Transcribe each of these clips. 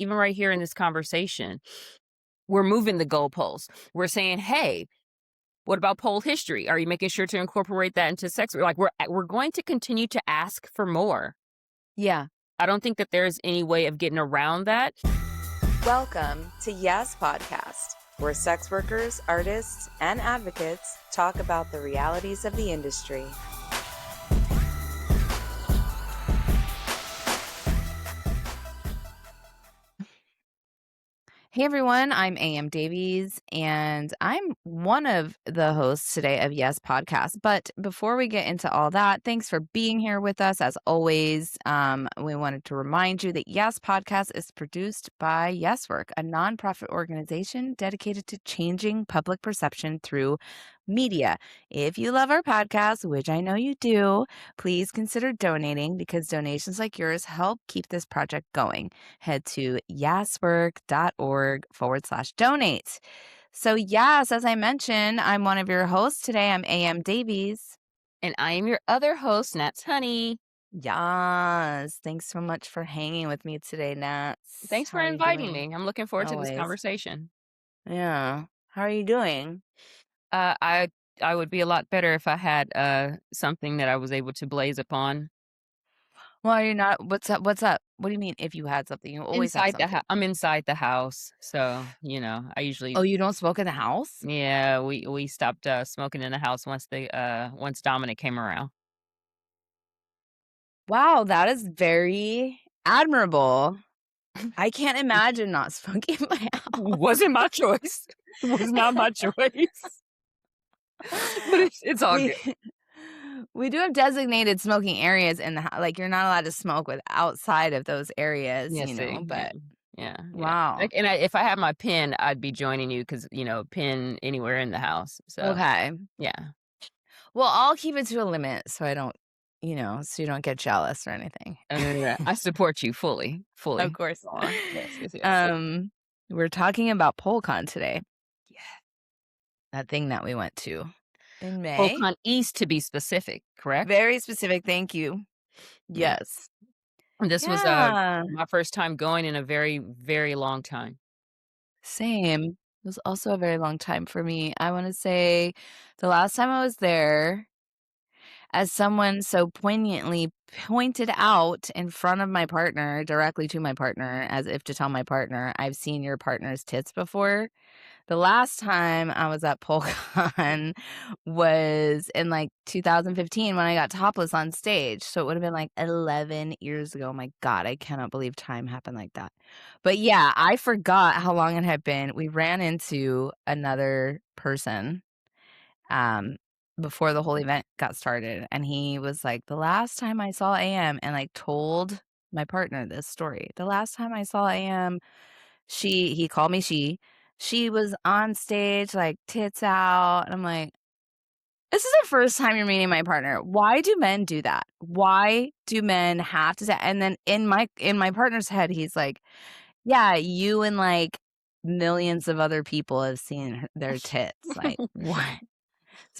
even right here in this conversation, we're moving the goalposts. We're saying, hey, what about pole history? Are you making sure to incorporate that into sex? Like we're going to continue to ask for more. Yeah. I don't think that there's any way of getting around that. Welcome to YAS Podcast, where sex workers, artists, and advocates talk about the realities of the industry. Hey everyone, I'm AM Davies, and I'm one of the hosts today of YAS Podcast. But before we get into all that, thanks for being here with us. As always, we wanted to remind you that YAS Podcast is produced by YAS Work, a nonprofit organization dedicated to changing public perception through media. If you love our podcast, which I know you do, please consider donating because donations like yours help keep this project going. Head to yaswork.org/donate. So yes, as I mentioned, I'm one of your hosts today. I'm AM Davies. And I am your other host, NatsHoney. Yes. Thanks so much for hanging with me today, Nats. Thanks How for are you inviting doing? me. I'm looking forward to this Always. conversation. Yeah. How are you doing? I would be a lot better if I had something that I was able to blaze upon. Well, you're not. What's up? What's up? What do you mean if you had something? You always have Inside the something. I'm inside the house, so I usually Oh, you don't smoke in the house? yeah we stopped smoking in the house once Dominic came around. Wow, that is very admirable. I can't imagine not smoking in my house. Wasn't my choice. It was not my choice. But it's all good. We do have designated smoking areas in the house. Like, you're not allowed to smoke outside of those areas, Yeah, see, but yeah. wow. Like, and if I had my pen, I'd be joining you because pen anywhere in the house. So Okay. yeah, Well, I'll keep it to a limit so I don't, so you don't get jealous or anything. I support you fully. Of course. Yes. We're talking about PoleCon today. Yeah. That thing that we went to in May. PoleCon East to be specific, correct? Very specific. Thank you. Yeah. Yes. And this was Yeah. my first time going in a very, very long time. Same. It was also a very long time for me. I want to say the last time I was there, as someone so poignantly pointed out in front of my partner, directly to my partner, as if to tell my partner, I've seen your partner's tits before. The last time I was at PoleCon was in like 2015 when I got topless on stage. So it would have been like 11 years ago. My God, I cannot believe time happened like that. But yeah, I forgot how long it had been. We ran into another person before the whole event got started. And he was like, the last time I saw AM, and like told my partner this story. The last time I saw AM, he called me she was on stage, like, tits out, and I'm like, "This is the first time you're meeting my partner. Why do men do that? Why do men have to say?" And then in my partner's head, he's like, "Yeah, you and, like, millions of other people have seen their tits." Like, what?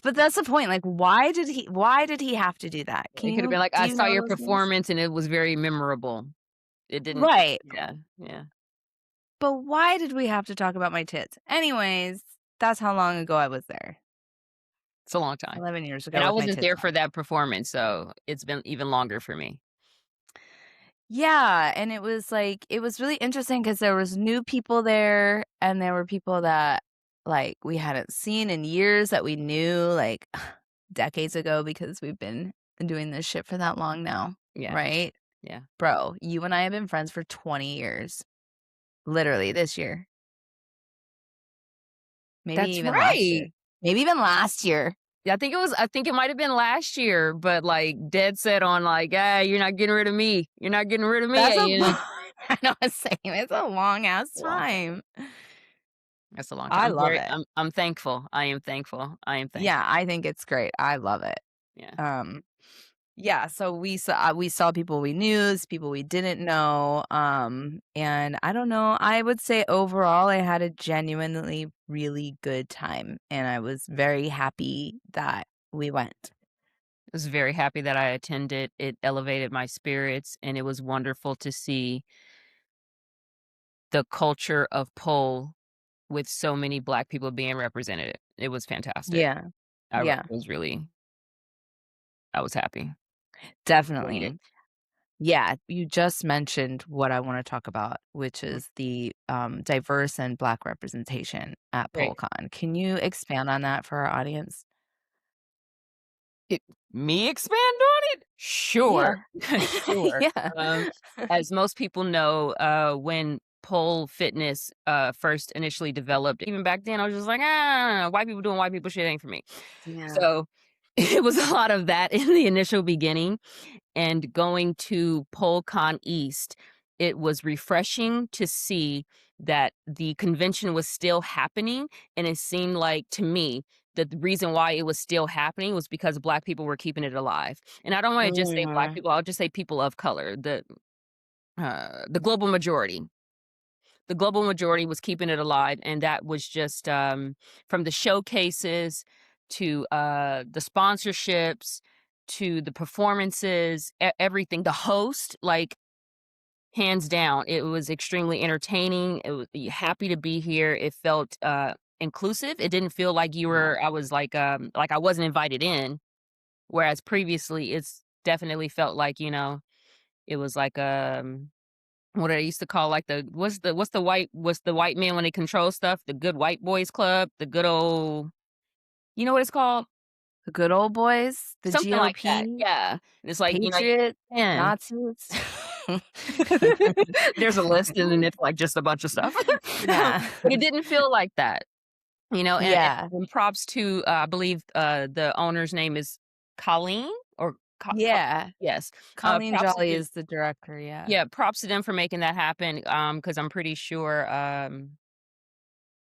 But that's the point, like, why did he have to do that? It could have been like, Do I you saw know your those things? performance and it was very memorable. It didn't. Right. Yeah, yeah. But why did we have to talk about my tits? Anyways, that's how long ago I was there. It's a long time. 11 years And ago I with my wasn't tits there for out. that performance, so it's been even longer for me. Yeah, and it was really interesting because there was new people there, and there were people that, like, we hadn't seen in years that we knew, like, decades ago because we've been doing this shit for that long now, Yeah, right? yeah. Bro, you and I have been friends for 20 years. Literally this year. Maybe That's even last year. right. Maybe even last year. Yeah, I think it might have been last year, but, like, dead set on, like, "Ah, you're not getting rid of me. You're not getting rid of me," That's a you know? I know what I'm saying. It's a long ass A long time. time. That's a long time. I love it. I'm thankful. I am thankful. I am thankful. Yeah, I think it's great. I love it. Yeah. Um, yeah, so we saw people we knew, people we didn't know, and I don't know, I would say overall I had a genuinely really good time, and I was very happy that we went. I was very happy that I attended. It elevated my spirits, and it was wonderful to see the culture of pole with so many Black people being represented. It was fantastic. Yeah. I Yeah. was really I was happy. Enjoyed it. Definitely. Yeah, you just mentioned what I wanna talk about, which Mhm. is the, diverse and Black representation at Great. PoleCon. Can you expand on that for our audience? It Me expand on it? Sure. Yeah. Sure. Yeah. Um, as most people know, when pole fitness, first initially developed, even back then, I was just like, "Ah, white people doing white people shit ain't for me." Yeah. So, it was a lot of that in the initial beginning, and going to PoleCon East, it was refreshing to see that the convention was still happening, and it seemed like, to me, that the reason why it was still happening was because Black people were keeping it alive. And I don't wanna just say Black Mhm. people, I'll just say people of color, the global majority. The global majority was keeping it alive, and that was just, from the showcases to, the sponsorships to the performances, everything. The host, like, hands down, it was extremely entertaining. It was happy to be here. It felt, inclusive. It didn't feel like Yeah. I was like I wasn't invited in, whereas previously it's definitely felt like, it was like, what I used to call, like, what's the white man when they control stuff? The good white boys club, the good old, you know what it's called? The good old boys, the Something like that, GOP, yeah. And it's like, Patriots, man. Nazis. There's a list and then it's like just a bunch of stuff. Yeah. But it didn't feel like that, Yeah. and props to, I believe, the owner's name is Colleen or Yeah. yes. Colleen Props Jolly to is the director, yeah. Yeah, props to them for making that happen, because I'm pretty sure,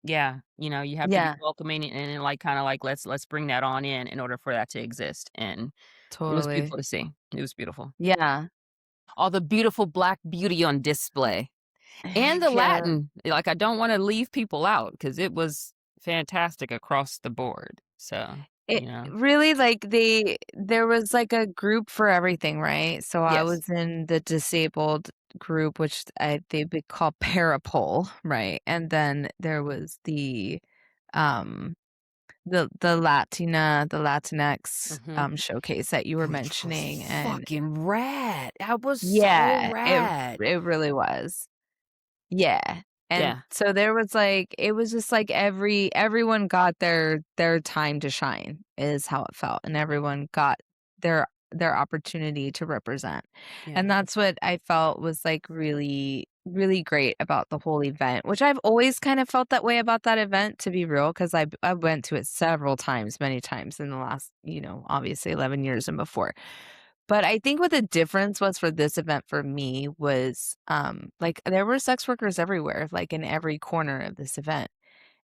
yeah, you have to be Yeah, welcoming and, like, kinda like, let's bring that on in order for that to exist, and it was totally. beautiful to see. It was beautiful. Yeah. All the beautiful Black beauty on display. And the Yeah. Latin, like, I don't wanna leave people out because it was fantastic across the board, so, It really, like, there was, like, a group for everything, right? So I Yes. was in the disabled group, which they'd be called parapole, right? And then there was um, the Latinx, Mhm. showcase that you were Which was mentioning, and fucking rad. That was so yeah, rad. it really was. Yeah, and Yeah. so there was, like it was just, like, everyone got their time to shine is how it felt, and everyone got their opportunity to represent, and Yeah. that's what I felt was, like, really, really great about the whole event, which I've always kind of felt that way about that event, to be real, 'cause I went to it several times, many times in the last, obviously 11 years and before. But I think what the difference was for this event for me was, like, there were sex workers everywhere, like, in every corner of this event.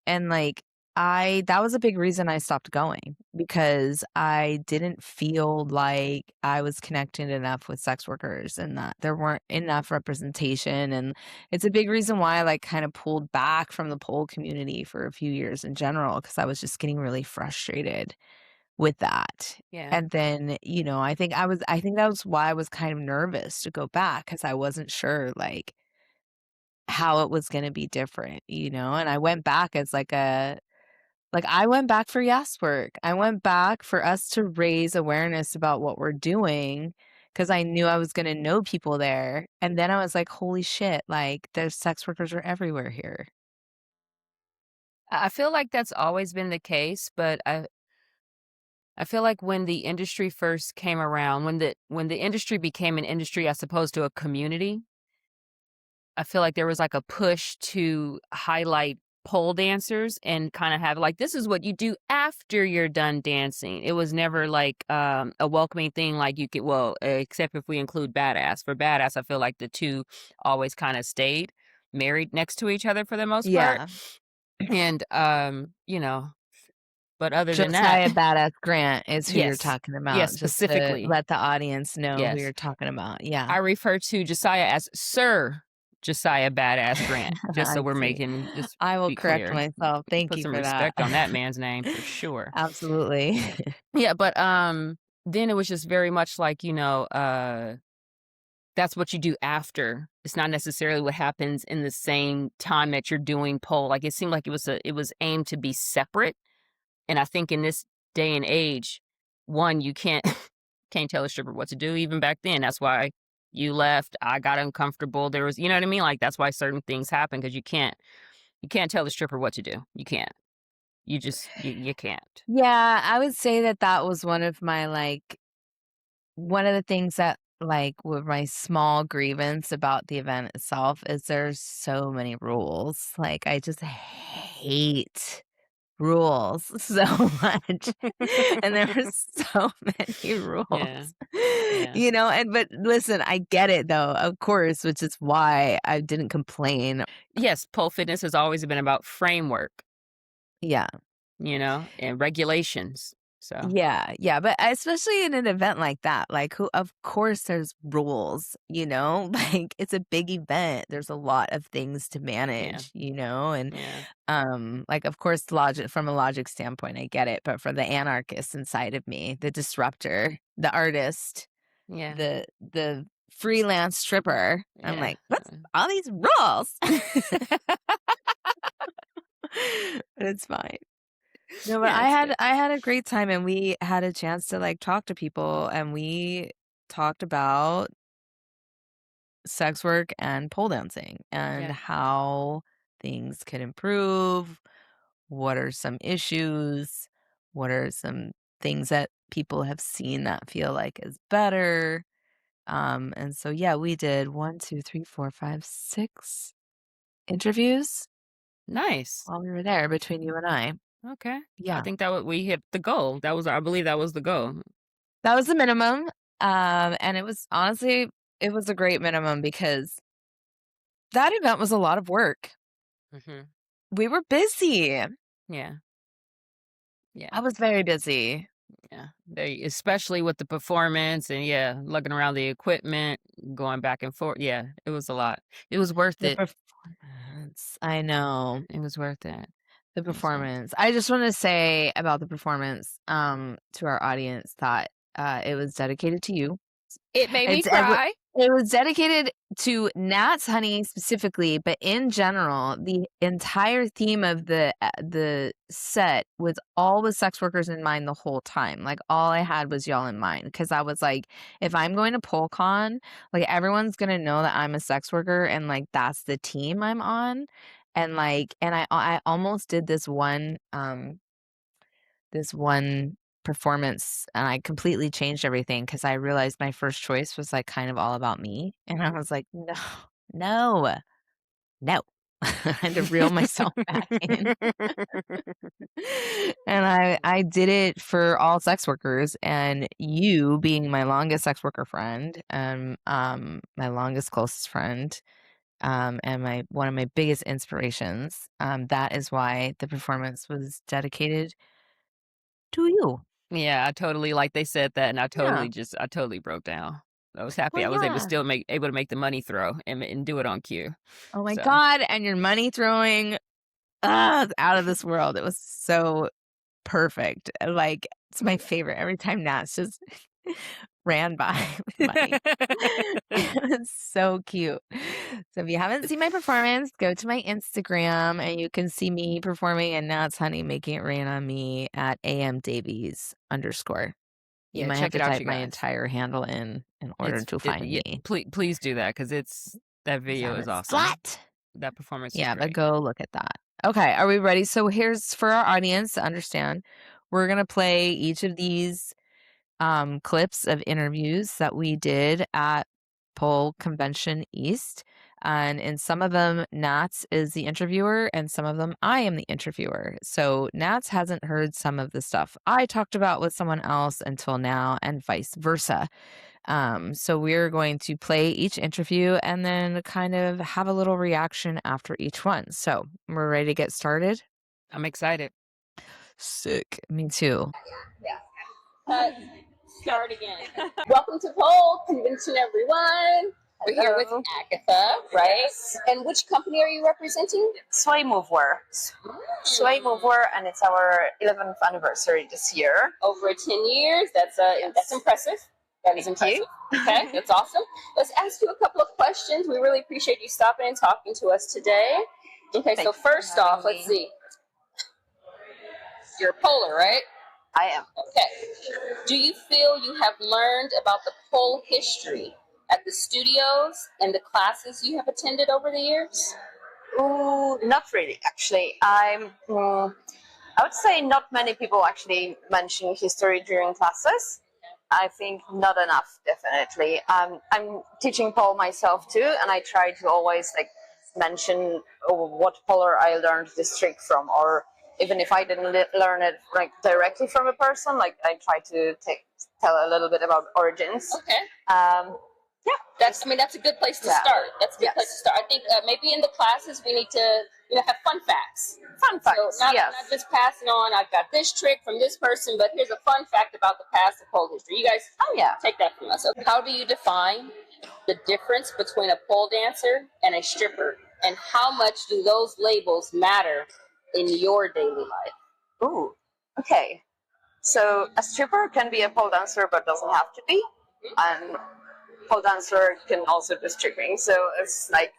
And, like, that was a big reason I stopped going because I didn't feel like I was connected enough with sex workers and that there weren't enough representation. And it's a big reason why I, like, kind of pulled back from the pole community for a few years in general because I was just getting really frustrated with that. Yeah. And then, I think that was why I was kind of nervous to go back because I wasn't sure, like, how it was gonna be different, and I went back as I went back for YAS work. I went back for us to raise awareness about what we're doing because I knew I was gonna know people there, and then I was like, "Holy shit, like, there's sex workers are everywhere here." I feel like that's always been the case, but I feel like when the industry first came around, when the industry became an industry as opposed to a community, I feel like there was, like, a push to highlight pole dancers and kinda have, like, "This is what you do after you're done dancing." It was never, like, a welcoming thing like you could well, except if we include badass. For badass, I feel like the 2 always kinda stayed married next to each other for the most part, Yeah. and, but other than that Josiah Badass Grant is who you're yes. talking Yes, about, just to specifically. let the audience know who Yes. you're talking about, yeah. I refer to Josiah as Sir Josiah Badass Grant, just so I we're see. making just I will be correct clear. myself, thank Put you some for that. respect on that man's name for sure. Absolutely. Yeah, but, then it was just very much like, that's what you do after. It's not necessarily what happens in the same time that you're doing pole. Like it seemed like it was aimed to be separate. And I think in this day and age, one, you can't can't tell a stripper what to do even back then. That's why you left. I got uncomfortable. There was, you know what I mean? Like that's why certain things happen because you can't tell the stripper what to do. You can't. You just you can't. Yeah, I would say that was one of my one of the things that with my small grievance about the event itself is there's so many rules. Like I just hate rules so much. And there were so many rules. Yeah. You know, but listen, I get it though, of course, which is why I didn't complain. Yes, pole fitness has always been about framework, Yeah. you know, and regulations. So Yeah, but especially in an event like that, of course there's rules, you know? Like it's a big event. There's a lot of things to manage, you know? And of course from a logic standpoint, I get it, but for the anarchist inside of me, the disruptor, the artist, the freelance stripper, I'm like, what's all these rules? But it's fine. No, but Yeah, I had a great time, and we had a chance to talk to people, and we talked about sex work and pole dancing and how things could improve. What are some issues? What are some things that people have seen that feel like is better? And so yeah, we did 1, 2, 3, 4, 5, 6 interviews nice. while we were there between you and I. Okay. Yeah. I think that we hit the goal. I believe that was the goal. That was the minimum. And it was honestly, it was a great minimum because that event was a lot of work. We were busy. Yeah. I was very busy. Yeah. Especially with the performance and lugging around the equipment, going back and forth. Yeah, it was a lot. It was worth The it. performance. I know. It was worth it. The performance. I just want to say about the performance to our audience that it was dedicated to you. It made me cry. It was dedicated to NatsHoney specifically, but in general, the entire theme of the set was all with sex workers in mind the whole time. Like all I had was y'all in mind because I was like, if I'm going to PoleCon, like everyone's gonna know that I'm a sex worker and like that's the team I'm on, and I almost did this one performance and I completely changed everything because I realized my first choice was like kind of all about me. And I was like, no. I had to reel myself back in. And I did it for all sex workers, and you being my longest sex worker friend, and my longest closest friend, and one of my biggest inspirations. That is why the performance was dedicated to you. Yeah, I totally like they said that, and I totally broke down. I was happy I was able to make the money throw and do it on cue. Oh my God! And your money throwing, out of this world. It was so perfect. Like it's my favorite. Every time Nats just ran by with money. It was so cute. So if you haven't seen my performance, go to my Instagram and you can see me performing and NatsHoney making it rain on me at amdavies_. You might have to type my entire handle in order to find me. Please do that because that video is awesome. Slut! That performance Yeah, is great. but go look at that. Okay, are we ready? So here's for our audience to understand. We're going to play each of these clips of interviews that we did at Pole Convention East. And in some of them, Nats is the interviewer, and some of them, I am the interviewer. So Nats hasn't heard some of the stuff I talked about with someone else until now, and vice versa. So we're going to play each interview and then kind of have a little reaction after each one. So we're ready to get started? I'm excited. Sick. Me too. Yeah. Start again. Welcome to Pole Convention, everyone. We're here with Agatha, right? And which company are you representing? Sway Mover. Sway Mover, and it's our 11th anniversary this year. Over 10 years. That's impressive. That is impressive. Okay, that's awesome. Let's ask you a couple of questions. We really appreciate you stopping and talking to us today. Okay, so first off, let's see. You're a polar, right? I am. Okay. Do you feel you have learned about the pole history at the studios and the classes you have attended over the years? Ooh, not really, actually. I would say not many people actually mention history during classes. I think not enough, definitely. I'm teaching pole myself too, and I try to always like mention what polar I learned this trick from, or even if I didn't learn it like directly from a person, like I try to tell a little bit about origins. Okay. Yeah, that's a good place to start. That's a good place to start. I think maybe in the classes we need to have fun facts. Fun facts. So not just passing on. I've got this trick from this person, but here's a fun fact about the past of pole history. You guys, take that from us. Okay. How do you define the difference between a pole dancer and a stripper, and how much do those labels matter in your daily life? Ooh, okay. So a stripper can be a pole dancer, but doesn't have to be. And pole dancer can also do stripping. So it's like,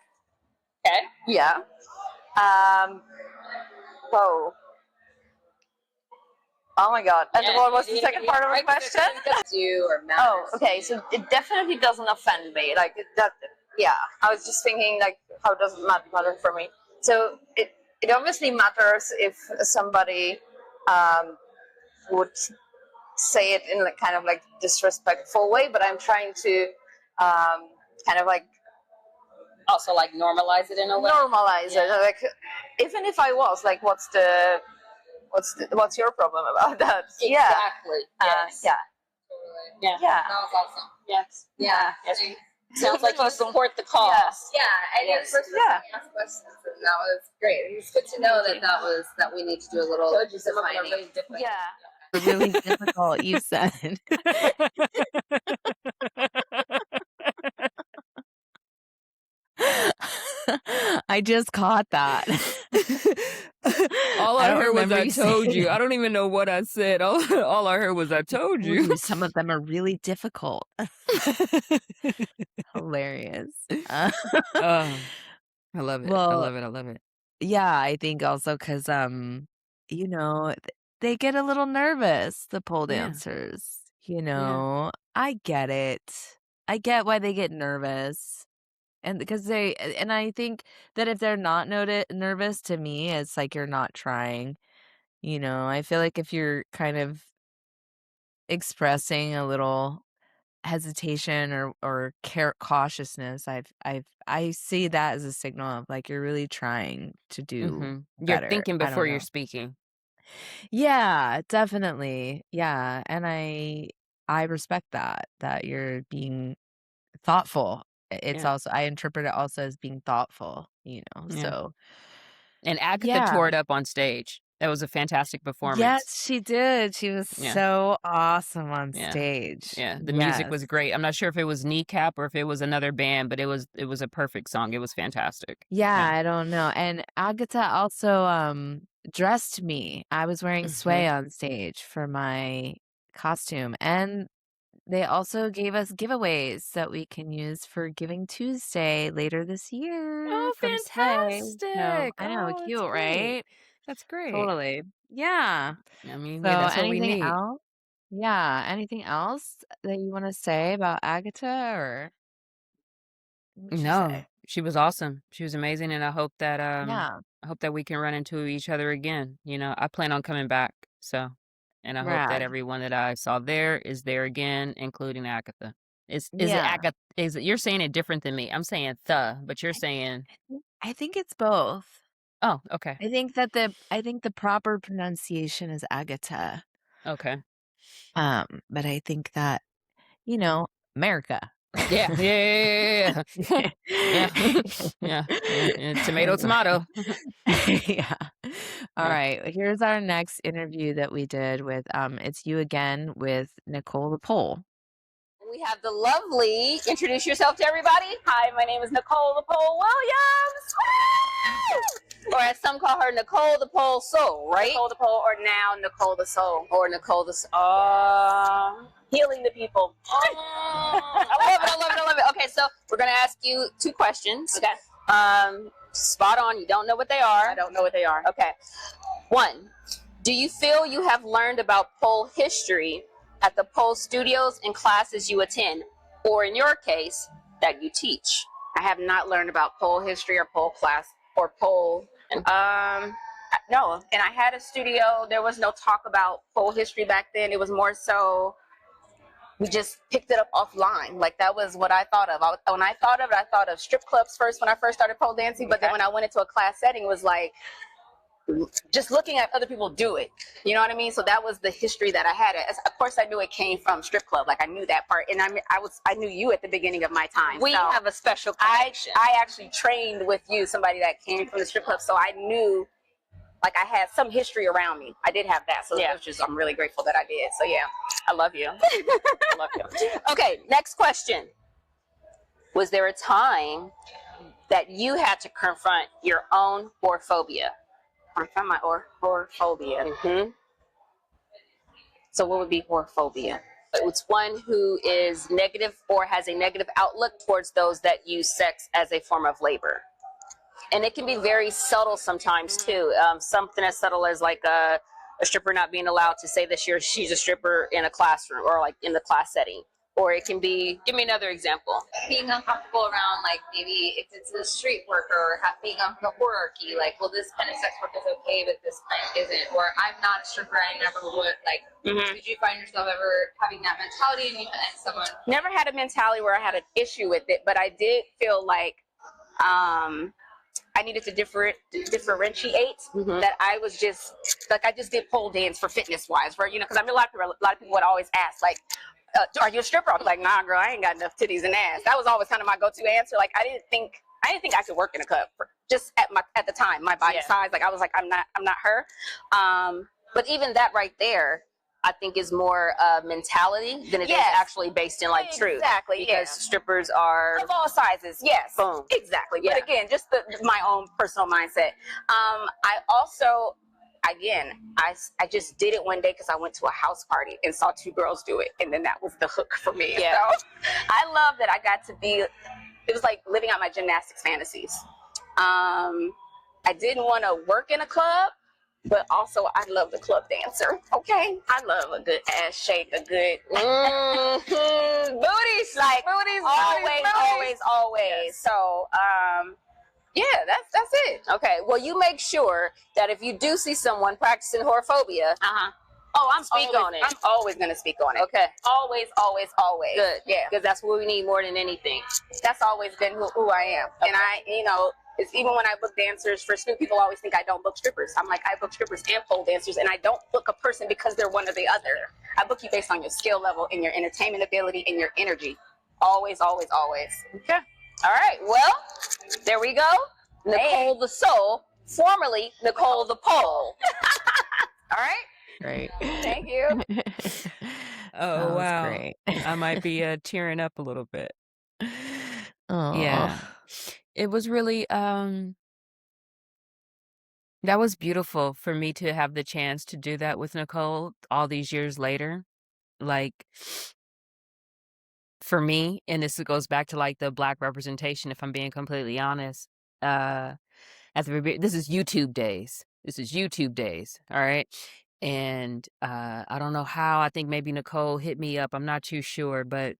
okay, yeah. Whoa. Oh my God. And what was the second part of the question? Oh, okay. So it definitely doesn't offend me. Like that. Yeah. I was just thinking like, how does it matter for me? So it obviously matters if somebody would say it in like kind of like disrespectful way, but I'm trying to kind of like also like normalize it in a way. Normalize it. Like even if I was like, what's your problem about that? Exactly. Yes. Yeah. Yeah. That was awesome. Yes. Yeah. Yes. Sounds like you support the cause. Yes. Yeah, and you're the first person to ask questions, and that was great. It's good to know that we need to do a little defining. Really different. Yeah. Really difficult, you said. I just caught that. All I heard was remember I you told saying you. that. I don't even know what I said. All I heard was I told you. Ooh, some of them are really difficult. Hilarious. I love it. I Well, love it. I love it. yeah, I think also because you know, they get a little nervous, the pole Yeah. dancers. You know, I get it. I get why they get nervous. And because and I think that if they're not nervous, to me, it's like you're not trying. You know, I feel like if you're kind of expressing a little hesitation or cautiousness, I see that as a signal of like you're really trying to do You're better. thinking I don't before you're know. speaking. Yeah, definitely. Yeah, and I respect that you're being thoughtful. It's also, I interpret it also as being thoughtful, you know. Yeah. So And Agatha yeah. tore it up on stage. That was a fantastic performance. Yes, she did. She was so awesome on stage. Yeah, the music was great. I'm not sure if it was Kneecap or if it was another band, but it was a perfect song. It was fantastic. Yeah, I don't know. And Agatha also dressed me. I was wearing sway on stage for my costume, and they also gave us giveaways that we can use for Giving Tuesday later this year. Oh, from Sway. fantastic. So, I know, Oh, cute, that's great. right? That's great. Totally. Yeah. I mean, So that's what we anything need. else? Yeah. Anything else that you want to say about Agatha, or what'd you No, say? she was awesome. She was amazing, and I hope that Yeah. we can run into each other again. You know, I plan on coming back. So, and I hope that Rad. everyone that I saw there is there again, including Agatha. Is it Yeah. Agatha? Is it, you're saying it different than me? I'm saying but you're saying I think it's both. oh, okay, I think the proper pronunciation is Agatha. okay, But I think that, you know, America. yeah. Tomato. Yeah. All right. Here's our next interview that we did with it's you again with Nicole the Pole. We have the lovely, introduce yourself to everybody. Hi, my name is Nicole the Pole Williams. Woo! Or as some call her, Nicole the Pole Soul, right? Nicole the Pole, or now Nicole the Soul. Or Nicole the Soul. healing the people. I love it. Okay, so we're gonna ask you 2 questions. Okay. Spot on. You don't know what they are. I don't know what they are. Okay. 1. Do you feel you have learned about pole history at the pole studios and classes you attend, or in your case, that you teach? I have not learned about pole history or pole class or pole. No, and I had a studio. There was no talk about pole history back then. It was more so we just picked it up offline. Like that was what I thought of. When I thought of it, I thought of strip clubs first when I first started pole dancing. But then when I went into a class setting, it was like just looking at other people do it. You know what I mean? So that was the history that I had. Of course, I knew it came from strip club. Like I knew that part, and I knew you at the beginning of my time. We have a special connection. I actually trained with you, somebody that came from the strip club, so I knew. Like I had some history around me. I did have that. So it was I'm really grateful that I did. So yeah. I love you. I love you. Okay, next question. Was there a time that you had to confront your own whorephobia? Confront my whorephobia. Mm-hmm. So what would be whorephobia? It's one who is negative or has a negative outlook towards those that use sex as a form of labor. And it can be very subtle sometimes too. Something as subtle as like a stripper not being allowed to say that she's a stripper in a classroom or like in the class setting. Or it can be, give me another example. Being uncomfortable around, like maybe if it's a street worker or being on the hierarchy, like, well, this kind of sex work is okay, but this kind isn't. Or I'm not a stripper, I never would. Like, did you find yourself ever having that mentality and someone? Never had a mentality where I had an issue with it, but I did feel like I needed to differentiate that I was just like I just did pole dance for fitness wise, for because I mean a lot of people would always ask like, "Are you a stripper?" I was like, "Nah, girl, I ain't got enough titties and ass." That was always kind of my go-to answer. Like I didn't think I could work in a club just at the time my body size. Like I was like I'm not her. But even that right there, I think is more mentality than it is actually based in like truth. Exactly. Because strippers are of all sizes. Yes. Boom. Exactly. Yeah. But again, just my own personal mindset. I also, again, I just did it one day because I went to a house party and saw 2 girls do it, and then that was the hook for me. Yeah. So I love that I got to be. It was like living out my gymnastics fantasies. I didn't want to work in a club. But also, I love the club dancer. Okay, I love a good ass shake, a good booties, like always. Yes. So, yeah, that's it. Okay, well, you make sure that if you do see someone practicing whorephobia, oh, I'm always gonna speak on it. Okay, always. Good. Yeah, because that's what we need more than anything. That's always been who I am, and it's even when I book dancers for Snoop, people always think I don't book strippers. I'm like, I book strippers and pole dancers, and I don't book a person because they're one or the other. I book you based on your skill level and your entertainment ability and your energy. Always. Okay. All right. Well, there we go. Nicole the Soul, formerly Nicole the Pole. All right. Great. Thank you. Oh, wow. Great. I might be tearing up a little bit. Oh. Yeah. It was really that was beautiful for me to have the chance to do that with Nicole all these years later. Like for me, and this goes back to like the Black representation, if I'm being completely honest. This is YouTube days. All right. And I don't know how. I think maybe Nicole hit me up. I'm not too sure, but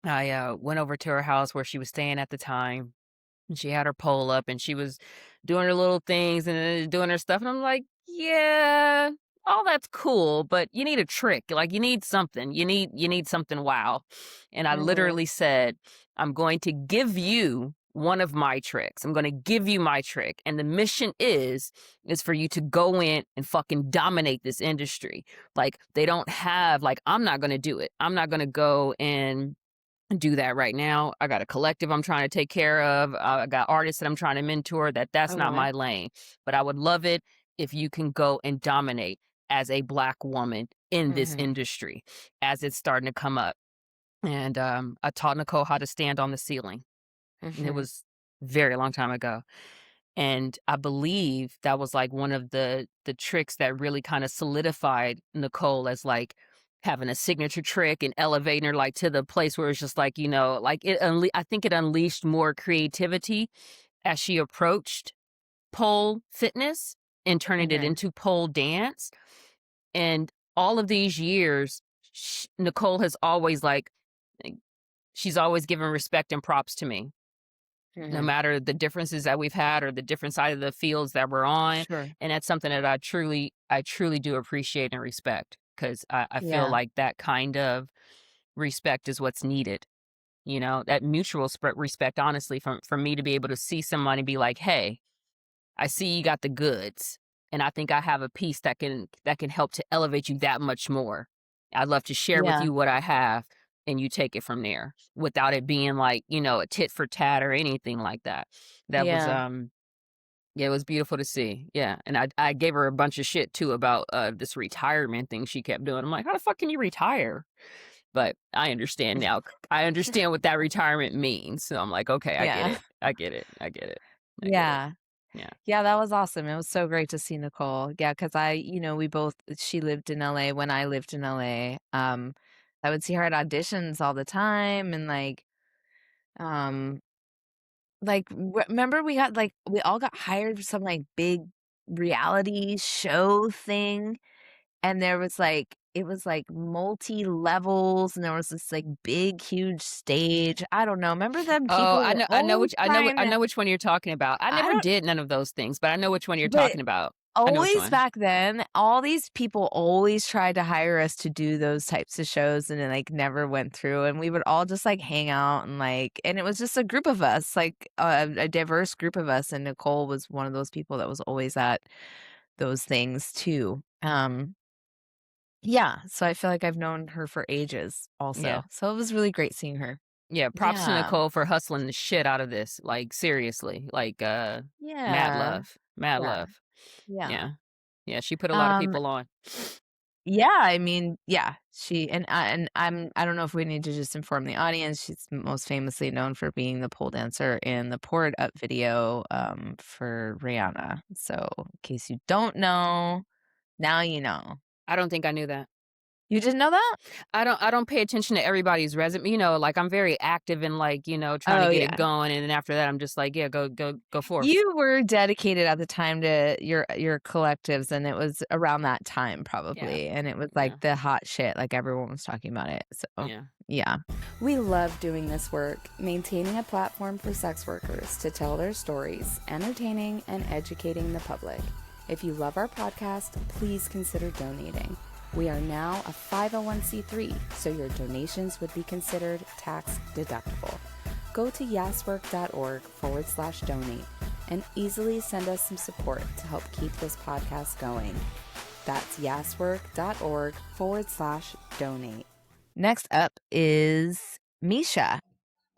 I went over to her house where she was staying at the time. And she had her pole up and she was doing her little things and doing her stuff. And I'm like, yeah, all that's cool, but you need a trick. Like you need something. You need something wow. And I literally said, I'm going to give you one of my tricks. I'm going to give you my trick. And the mission is for you to go in and fucking dominate this industry. Like they don't have, like, I'm not going to do it. I'm not going to go and do that right now. I got a collective I'm trying to take care of. I got artists that I'm trying to mentor. That's not my lane. But I would love it if you can go and dominate as a Black woman in this industry as it's starting to come up. And I taught Nicole how to stand on the ceiling. And it was a very long time ago. And I believe that was like one of the tricks that really kind of solidified Nicole as like, having a signature trick and elevating her like to the place where it's just like, you know, like I think it unleashed more creativity as she approached pole fitness and turning it into pole dance. And all of these years, Nicole has always she's always given respect and props to me. No matter the differences that we've had or the different side of the fields that we're on. Sure. And that's something that I truly do appreciate and respect, because I feel like that kind of respect is what's needed. You know, that mutual respect, honestly, for me to be able to see somebody be like, hey, I see you got the goods, and I think I have a piece that can help to elevate you that much more. I'd love to share with you what I have, and you take it from there without it being like, you know, a tit for tat or anything like that. That was it was beautiful to see. Yeah. And I gave her a bunch of shit too about this retirement thing she kept doing. I'm like, how the fuck can you retire? But I understand now. I understand what that retirement means. So I'm like, okay, I get it. I get it. Yeah. Yeah. Yeah, that was awesome. It was so great to see Nicole. Yeah, because she lived in LA when I lived in LA. I would see her at auditions all the time, and remember we all got hired for some like big reality show thing, and it was like multi levels, and there was this like big huge stage. I don't know. Remember them people? Oh, I know which one you're talking about. I never don't- did none of those things, but I know which one you're talking about. I know which Always one. back then, all these people always tried to hire us to do those types of shows, and it like never went through. And we would all just like hang out and it was just a group of us, like a diverse group of us. And Nicole was one of those people that was always at those things too. Yeah, so I feel like I've known her for ages also. Yeah. So it was really great seeing her. Yeah, props to Yeah. Nicole for hustling the shit out of this. Like, seriously. Like, mad love. Mad Yeah. love. Yeah. Yeah, she put a lot of people on. Yeah, I mean, yeah, I don't know if we need to just inform the audience. She's most famously known for being the pole dancer in the Pour It Up video for Rihanna. So in case you don't know, now you know. I don't think I knew that. You didn't know that? I don't pay attention to everybody's resume. You know, like I'm very active in like, you know, trying to get it going, and then after that I'm just like, yeah, go forth. You were dedicated at the time to your collectives, and it was around that time probably. And it was like the hot shit, like everyone was talking about it. So yeah. We love doing this work, maintaining a platform for sex workers to tell their stories, entertaining and educating the public. If you love our podcast, please consider donating. We are now a 501c3, so your donations would be considered tax deductible. Go to yaswork.org/donate and easily send us some support to help keep this podcast going. That's yaswork.org/donate. Next up is Misha.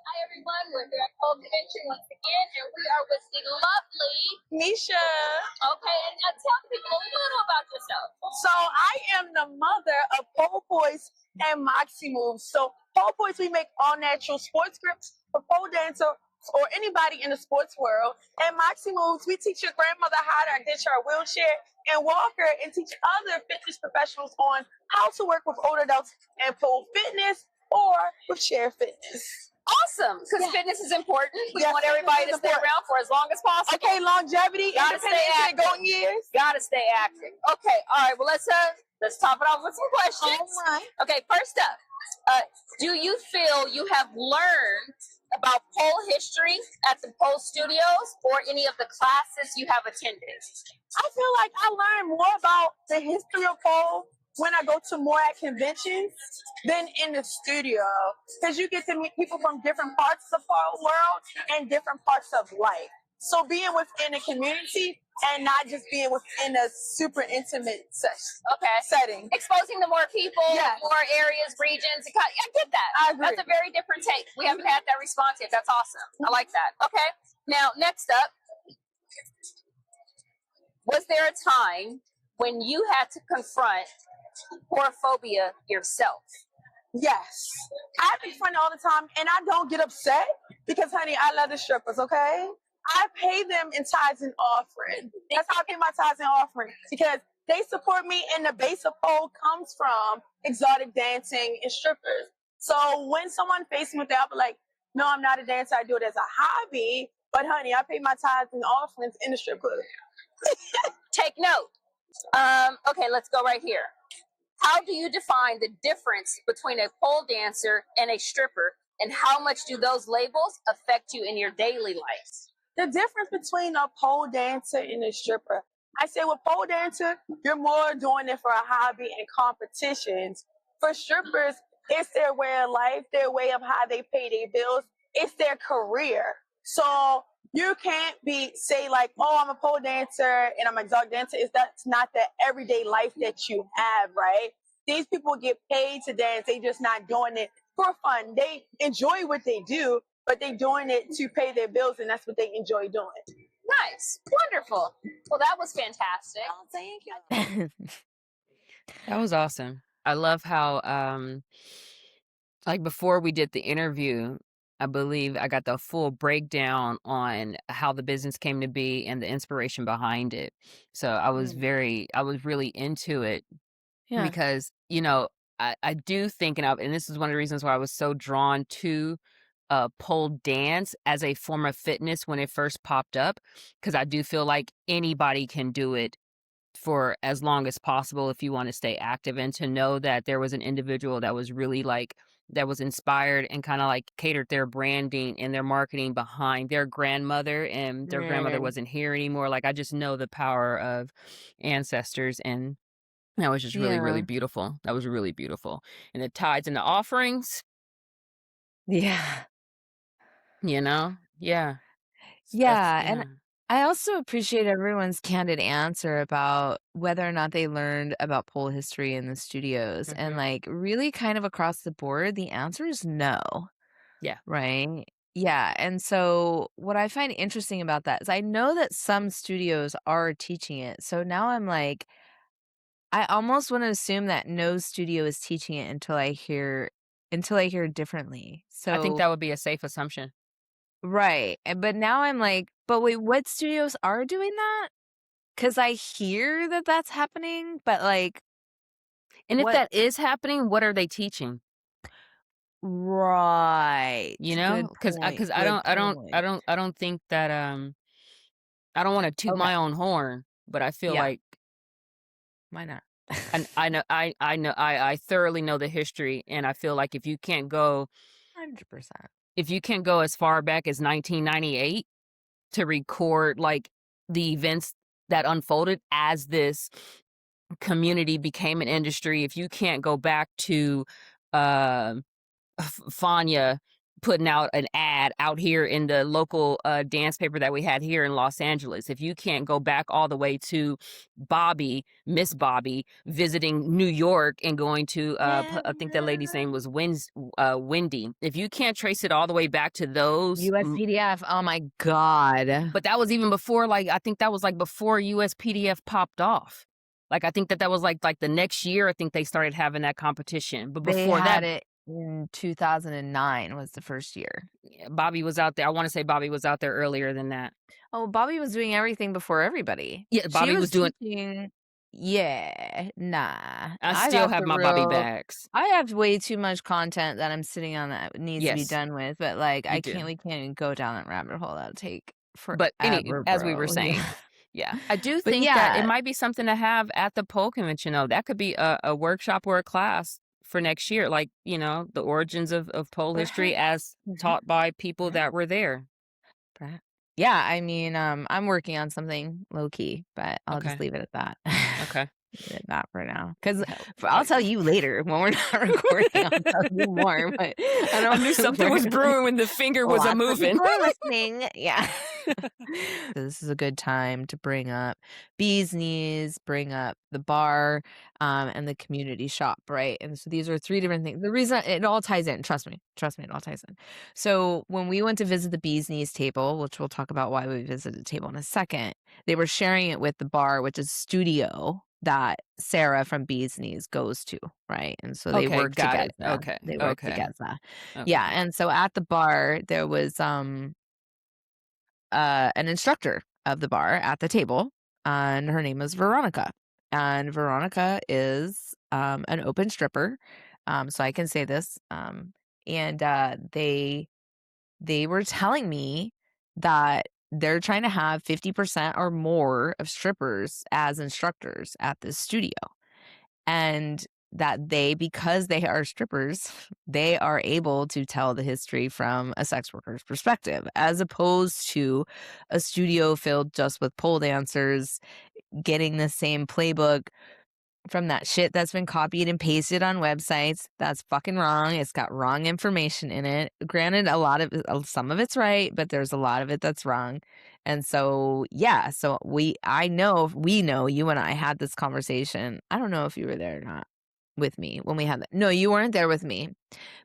Hi everyone, we're here at Pole Convention once again, and we are with the lovely Misha. Okay, and tell people a little about yourself. So I am the mother of Pole Poise and Moxie Moves. So Pole Poise, we make all natural sports grips for pole dancer or anybody in the sports world. And Moxie Moves, we teach your grandmother how to ditch her wheelchair and walk her, and teach other fitness professionals on how to work with older adults and pole fitness or with chair fitness. Awesome, because fitness is important. We want everybody to stay around for as long as possible. Okay, longevity, gotta stay active. Going years. Gotta stay active. Okay, all right. Well, let's top it off with some questions. All right. Okay, first up, do you feel you have learned about pole history at the pole studios or any of the classes you have attended? I feel like I learned more about the history of pole when I go to more at conventions than in the studio, because you get to meet people from different parts of the pole world and different parts of life. So being within a community and not just being within a super intimate setting. Exposing to more people, more areas, regions. I get that. I agree. That's a very different take. We haven't had that response yet. That's awesome. I like that. Okay. Now, next up, was there a time when you had to confront whorephobia yourself? Yes. I confront it all the time, and I don't get upset because, honey, I love the strippers, okay? I pay them in tithes and offering. That's how I pay my tithes and offering, because they support me, and the base of pole comes from exotic dancing and strippers. So when someone faces me with that, I'll be like, no, I'm not a dancer. I do it as a hobby. But honey, I pay my tithes and offerings in the strip club. Take note. Okay, let's go right here. How do you define the difference between a pole dancer and a stripper, and how much do those labels affect you in your daily life? The difference between a pole dancer and a stripper, I say with pole dancer, you're more doing it for a hobby and competitions. For strippers, it's their way of life, their way of how they pay their bills. It's their career. So you can't say like, oh, I'm a pole dancer and I'm an exotic dancer. That's not the everyday life that you have, right? These people get paid to dance. They just not doing it for fun. They enjoy what they do, but they doing it to pay their bills, and that's what they enjoy doing. Nice. Wonderful. Well, that was fantastic. Oh, thank you. That was awesome. I love how, like before we did the interview, I believe I got the full breakdown on how the business came to be and the inspiration behind it. So I was really into it Yeah. because, you know, I do think, and this is one of the reasons why I was so drawn to pole dance as a form of fitness when it first popped up, because I do feel like anybody can do it for as long as possible if you want to stay active, and to know that there was an individual that was really like that was inspired and kind of like catered their branding and their marketing behind their grandmother, and their grandmother wasn't here anymore. Like, I just know the power of ancestors, and that was just really, really beautiful. That was really beautiful. And the tithes and the offerings, Yeah. you know? Yeah. Yeah. And I also appreciate everyone's candid answer about whether or not they learned about pole history in the studios. And like really kind of across the board, the answer is no. Yeah. Right. Yeah. And so what I find interesting about that is I know that some studios are teaching it. So now I'm like, I almost want to assume that no studio is teaching it until I hear differently. I think So that would be a safe assumption. right. But now I'm like, but wait, what studios are doing that? Because I hear that that's happening, but like, And if what? that is happening, what are they teaching? Right. You know, because I don't think that I don't want to toot my own horn, but I feel like Why not? and I thoroughly know the history, and I feel like if you can't go 100%. if you can't go as far back as 1998 to record like the events that unfolded as this community became an industry, if you can't go back to Fanya putting out an ad out here in the local dance paper that we had here in Los Angeles, if you can't go back all the way to Miss Bobby visiting New York and going to I think that lady's name was Wendy, if you can't trace it all the way back to those USPDF, oh my God. but that was even before, like, I think that was like before USPDF popped off. Like, I think that was like the next year, I think they started having that competition. But before They had that, it in 2009 was the first year. Bobby was out there. I want to say Bobby was out there earlier than that. Oh, Bobby was doing everything before everybody. Yeah, Bobby was doing. Teaching, yeah, nah. I still have my Bobby bags. I have way too much content that I'm sitting on that needs to be Yes. done with, but like You we do. can't even go down that rabbit hole. That'll take forever. But as we were saying, yeah, I do think that it might be something to have at the pole convention, though. That could be a workshop or a class for next year, like, you know, the origins of pole history as taught by people that were there. Yeah, I mean, I'm working on something low key, but I'll just Okay. leave it at that. Okay. Leave it at that for now, because I'll tell you later when we're not recording. I'll tell you more. But I knew something was brewing when the finger was a moving. Listening, yeah. This is a good time to bring up Bee's Knees, bring up the bar, and the community shop, right? And so these are three different things. The reason it all ties in, trust me, it all ties in. So when we went to visit the Bee's Knees table, which we'll talk about why we visited the table in a second, they were sharing it with the bar, which is studio that Sarah from Bee's Knees goes to, right? And so they work together. Okay. They work together. Yeah. And so at the bar, there was an instructor of the bar at the table, and her name was Veronica. and Veronica is an open stripper, so I can say this. And they were telling me that they're trying to have 50% or more of strippers as instructors at this studio, and that because they are strippers, they are able to tell the history from a sex worker's perspective, as opposed to a studio filled just with pole dancers getting the same playbook from that shit that's been copied and pasted on websites. That's fucking wrong. It's got wrong information in it. Granted, some of it's right, but there's a lot of it that's wrong. And so, yeah, we know, you and I had this conversation. I don't know if you were there or not with me when we had that. No, you weren't there with me,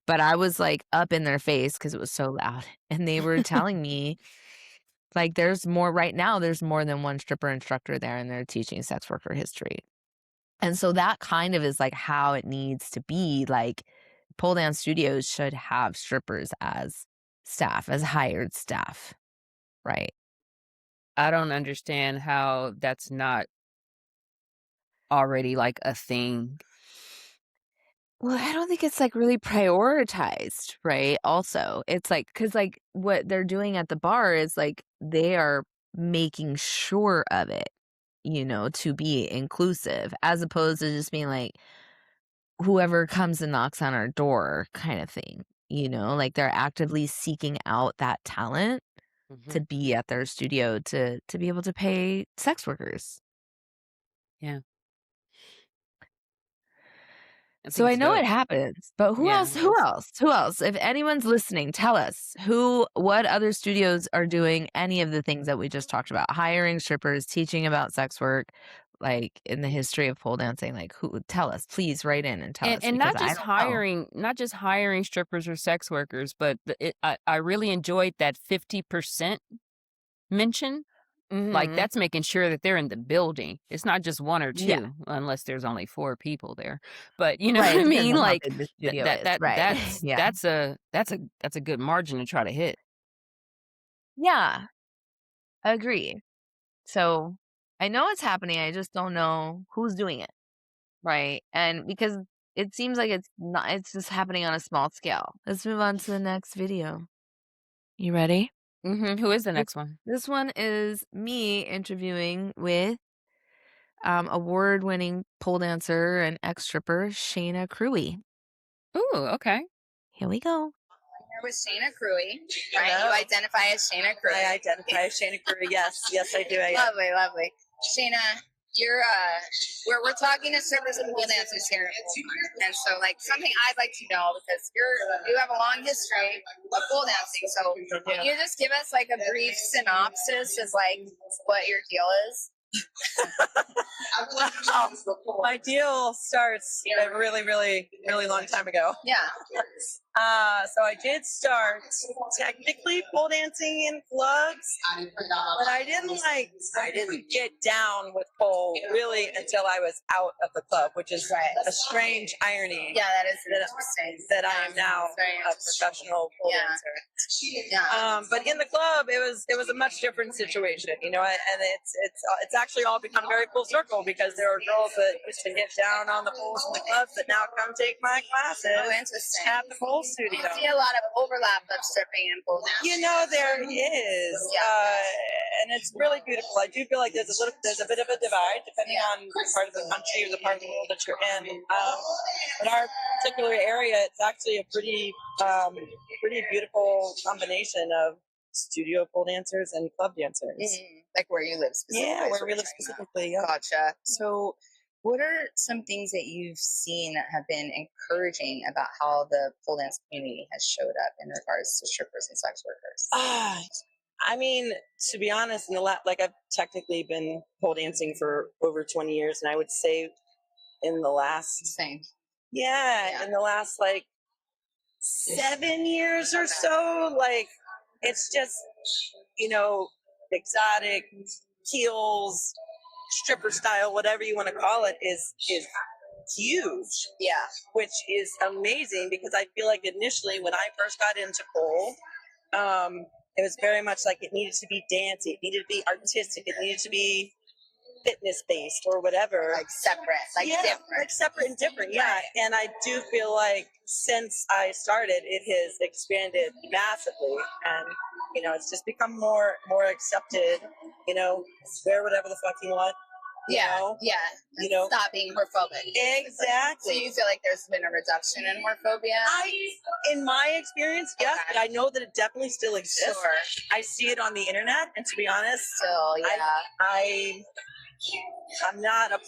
but I was like up in their face because it was so loud. And they were telling me, like, there's more than one stripper instructor there, and they're teaching sex worker history. And so that kind of is like how it needs to be. Like, pole dance studios should have strippers as staff, as hired staff, right? I don't understand how that's not already like a thing. Well, I don't think it's like really prioritized, right? Also, it's like, because like what they're doing at the bar is like they are making sure of it, to be inclusive, as opposed to just being like, whoever comes and knocks on our door kind of thing, like they're actively seeking out that talent to be at their studio to be able to pay sex workers. Yeah. So I know it happens, but who else? If anyone's listening, tell us what other studios are doing any of the things that we just talked about: hiring strippers, teaching about sex work, like in the history of pole dancing. Like, tell us, please write in and tell us. And not just hiring strippers or sex workers, but I really enjoyed that 50% mention. Like, that's making sure that they're in the building. It's not just one or two, unless there's only 4 people there. But you know what I mean? Like that's a good margin to try to hit. Yeah, agree. So I know it's happening. I just don't know who's doing it, right? And because it seems like it's just happening on a small scale. Let's move on to the next video. You ready? Who is the next one? This one is me interviewing with award-winning pole dancer and ex-stripper Shaina Cruea. Ooh, okay. Here we go. Here with Shaina Cruea, right? Hello. You identify as Shaina Cruea. I identify as Shaina Cruea. Yes, I do. Lovely. Shaina, you're we're talking to strippers and pole dancers here, and so like something I'd like to know, because you have a long history of pole dancing. So can you just give us like a brief synopsis of like what your deal is? My deal starts a really, really, really long time ago. Yeah. So I did start technically pole dancing in clubs, but I didn't get down with pole really until I was out of the club, which is a strange irony. Yeah, that is interesting. That I am now a professional pole dancer. Yeah. But in the club, it was a much different situation, and it's actually all become very full circle, because there are girls that used to get down on the poles in the clubs that now come take my classes. Oh, interesting. At the pole studio. You see a lot of overlap of stripping and pole dancing. There is, and it's really beautiful. I do feel like there's a bit of a divide depending on the part of the country or the part of the world that you're in. In our particular area, it's actually a pretty beautiful combination of studio pole dancers and club dancers. Like where you live specifically. Yeah, where we live specifically. Yeah. Gotcha. So what are some things that you've seen that have been encouraging about how the pole dance community has showed up in regards to strippers and sex workers? I mean, to be honest, I've technically been pole dancing for over 20 years, and I would say in the last in the last 7 years or so, it's just, exotic heels, stripper style, whatever you want to call it, is huge. Yeah. Which is amazing, because I feel like initially when I first got into pole, it was very much like it needed to be dancey, it needed to be artistic, it needed to be fitness based or whatever. Like separate, like yeah, different. like separate and different. Yeah. Right. And I do feel like since I started, it has expanded massively, and you know, it's just become more accepted. You know, wear whatever the fuck you want. You know? You know, stop being whorephobic. Exactly. So you feel like there's been a reduction in whorephobia? In my experience, yes, but I know that it definitely still exists. Sure. I see it on the internet, and to be honest, still, I'm not a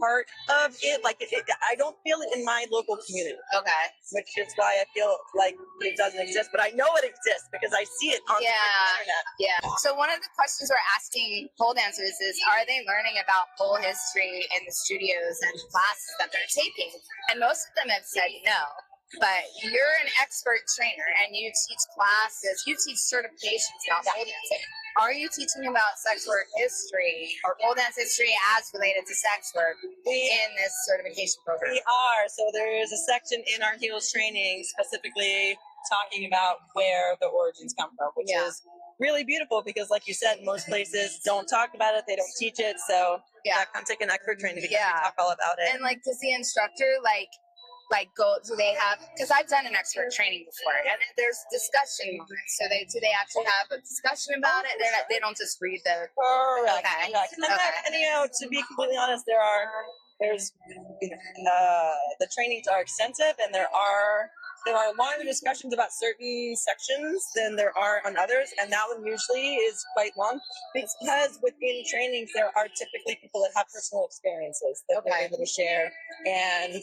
part of it. Like, I don't feel it in my local community. Okay. Which is why I feel like it doesn't exist. But I know it exists because I see it on the internet. Yeah. So one of the questions we're asking pole dancers is, are they learning about pole history in the studios and classes that they're taking? And most of them have said no. But you're an expert trainer and you teach classes, you teach certifications about pole dancing. Are you teaching about sex work history or pole dance history as related to sex work in this certification program? We are. So there's a section in our heels training specifically talking about where the origins come from, which is really beautiful because, like you said, most places don't talk about it, they don't teach it. So that comes like an expert training because we talk all about it. And like, does the instructor like go, do they have, because I've done an expert training before and there's discussion moments, so do they actually have a discussion about it? They don't just read the correct. Okay. And you know, to be completely honest, there's the trainings are extensive, and there are longer discussions about certain sections than there are on others, and that one usually is quite long because within trainings there are typically people that have personal experiences that they're able to share, and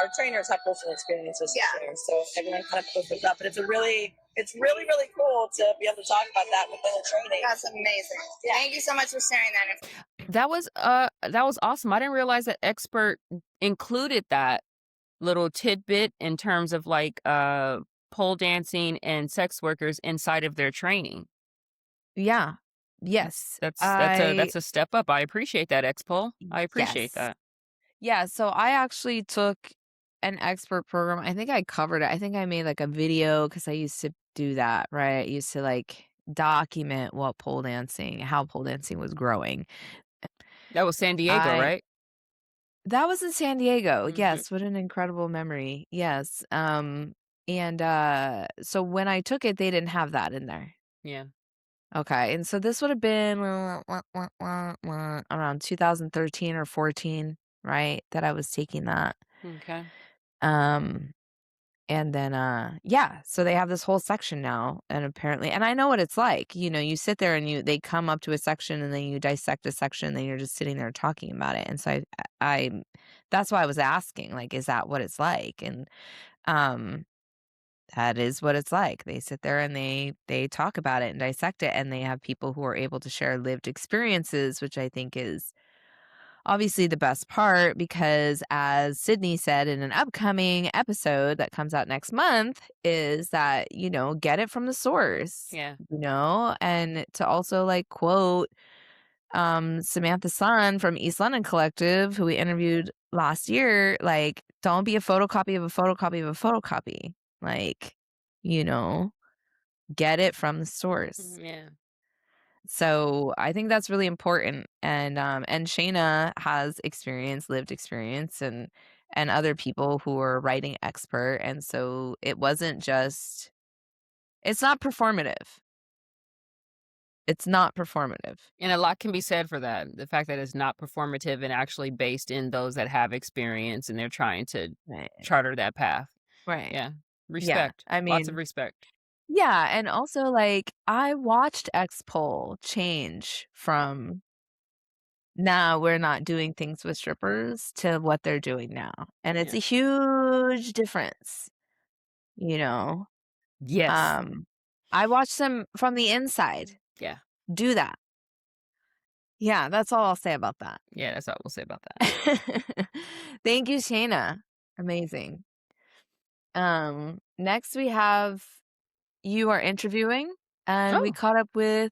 our trainers have personal experiences to share, so everyone kind of pulls this up. But it's really cool to be able to talk about that within a training. That's amazing. Thank you so much for sharing that. That was awesome. I didn't realize that expert included that little tidbit in terms of like pole dancing and sex workers inside of their training. Yeah. Yes. That's a step up. I appreciate that, X-Pole. I appreciate that. Yeah, so I actually took an expert program. I think I covered it. I think I made like a video because I used to do that, right? I used to like document how pole dancing was growing. That was San Diego, right? That was in San Diego. Mhm. Yes, what an incredible memory. Yes. So when I took it, they didn't have that in there. Yeah. Okay, and so this would have been around 2013 or 14, right? That I was taking that. Okay. And then so they have this whole section now, and apparently, and I know what it's like. You know, you sit there and they come up to a section and then you dissect a section and then you're just sitting there talking about it. And so I that's why I was asking, like, is that what it's like? And that is what it's like. They sit there and they talk about it and dissect it, and they have people who are able to share lived experiences, which I think is obviously the best part, because as Sydney said in an upcoming episode that comes out next month, is that, you know, get it from the source. Yeah. You know, and to also like quote Samantha Sun from East London Collective, who we interviewed last year, like, don't be a photocopy of a photocopy of a photocopy. Like, you know, get it from the source. Yeah. So I think that's really important. And Shaina has lived experience, and other people who are writing expert. And so it's not performative. It's not performative. And a lot can be said for that. The fact that it's not performative and actually based in those that have experience and they're trying to charter that path. Right. Yeah. Respect. Yeah. I mean, lots of respect. Yeah, and also, like, I watched X-Pole change from, nah, we're not doing things with strippers, to what they're doing now. And it's a huge difference, you know? Yes. I watched them from the inside do that. Yeah, that's all I'll say about that. Yeah, that's all we'll say about that. Thank you, Shaina. Amazing. Next we have you are interviewing, and we caught up with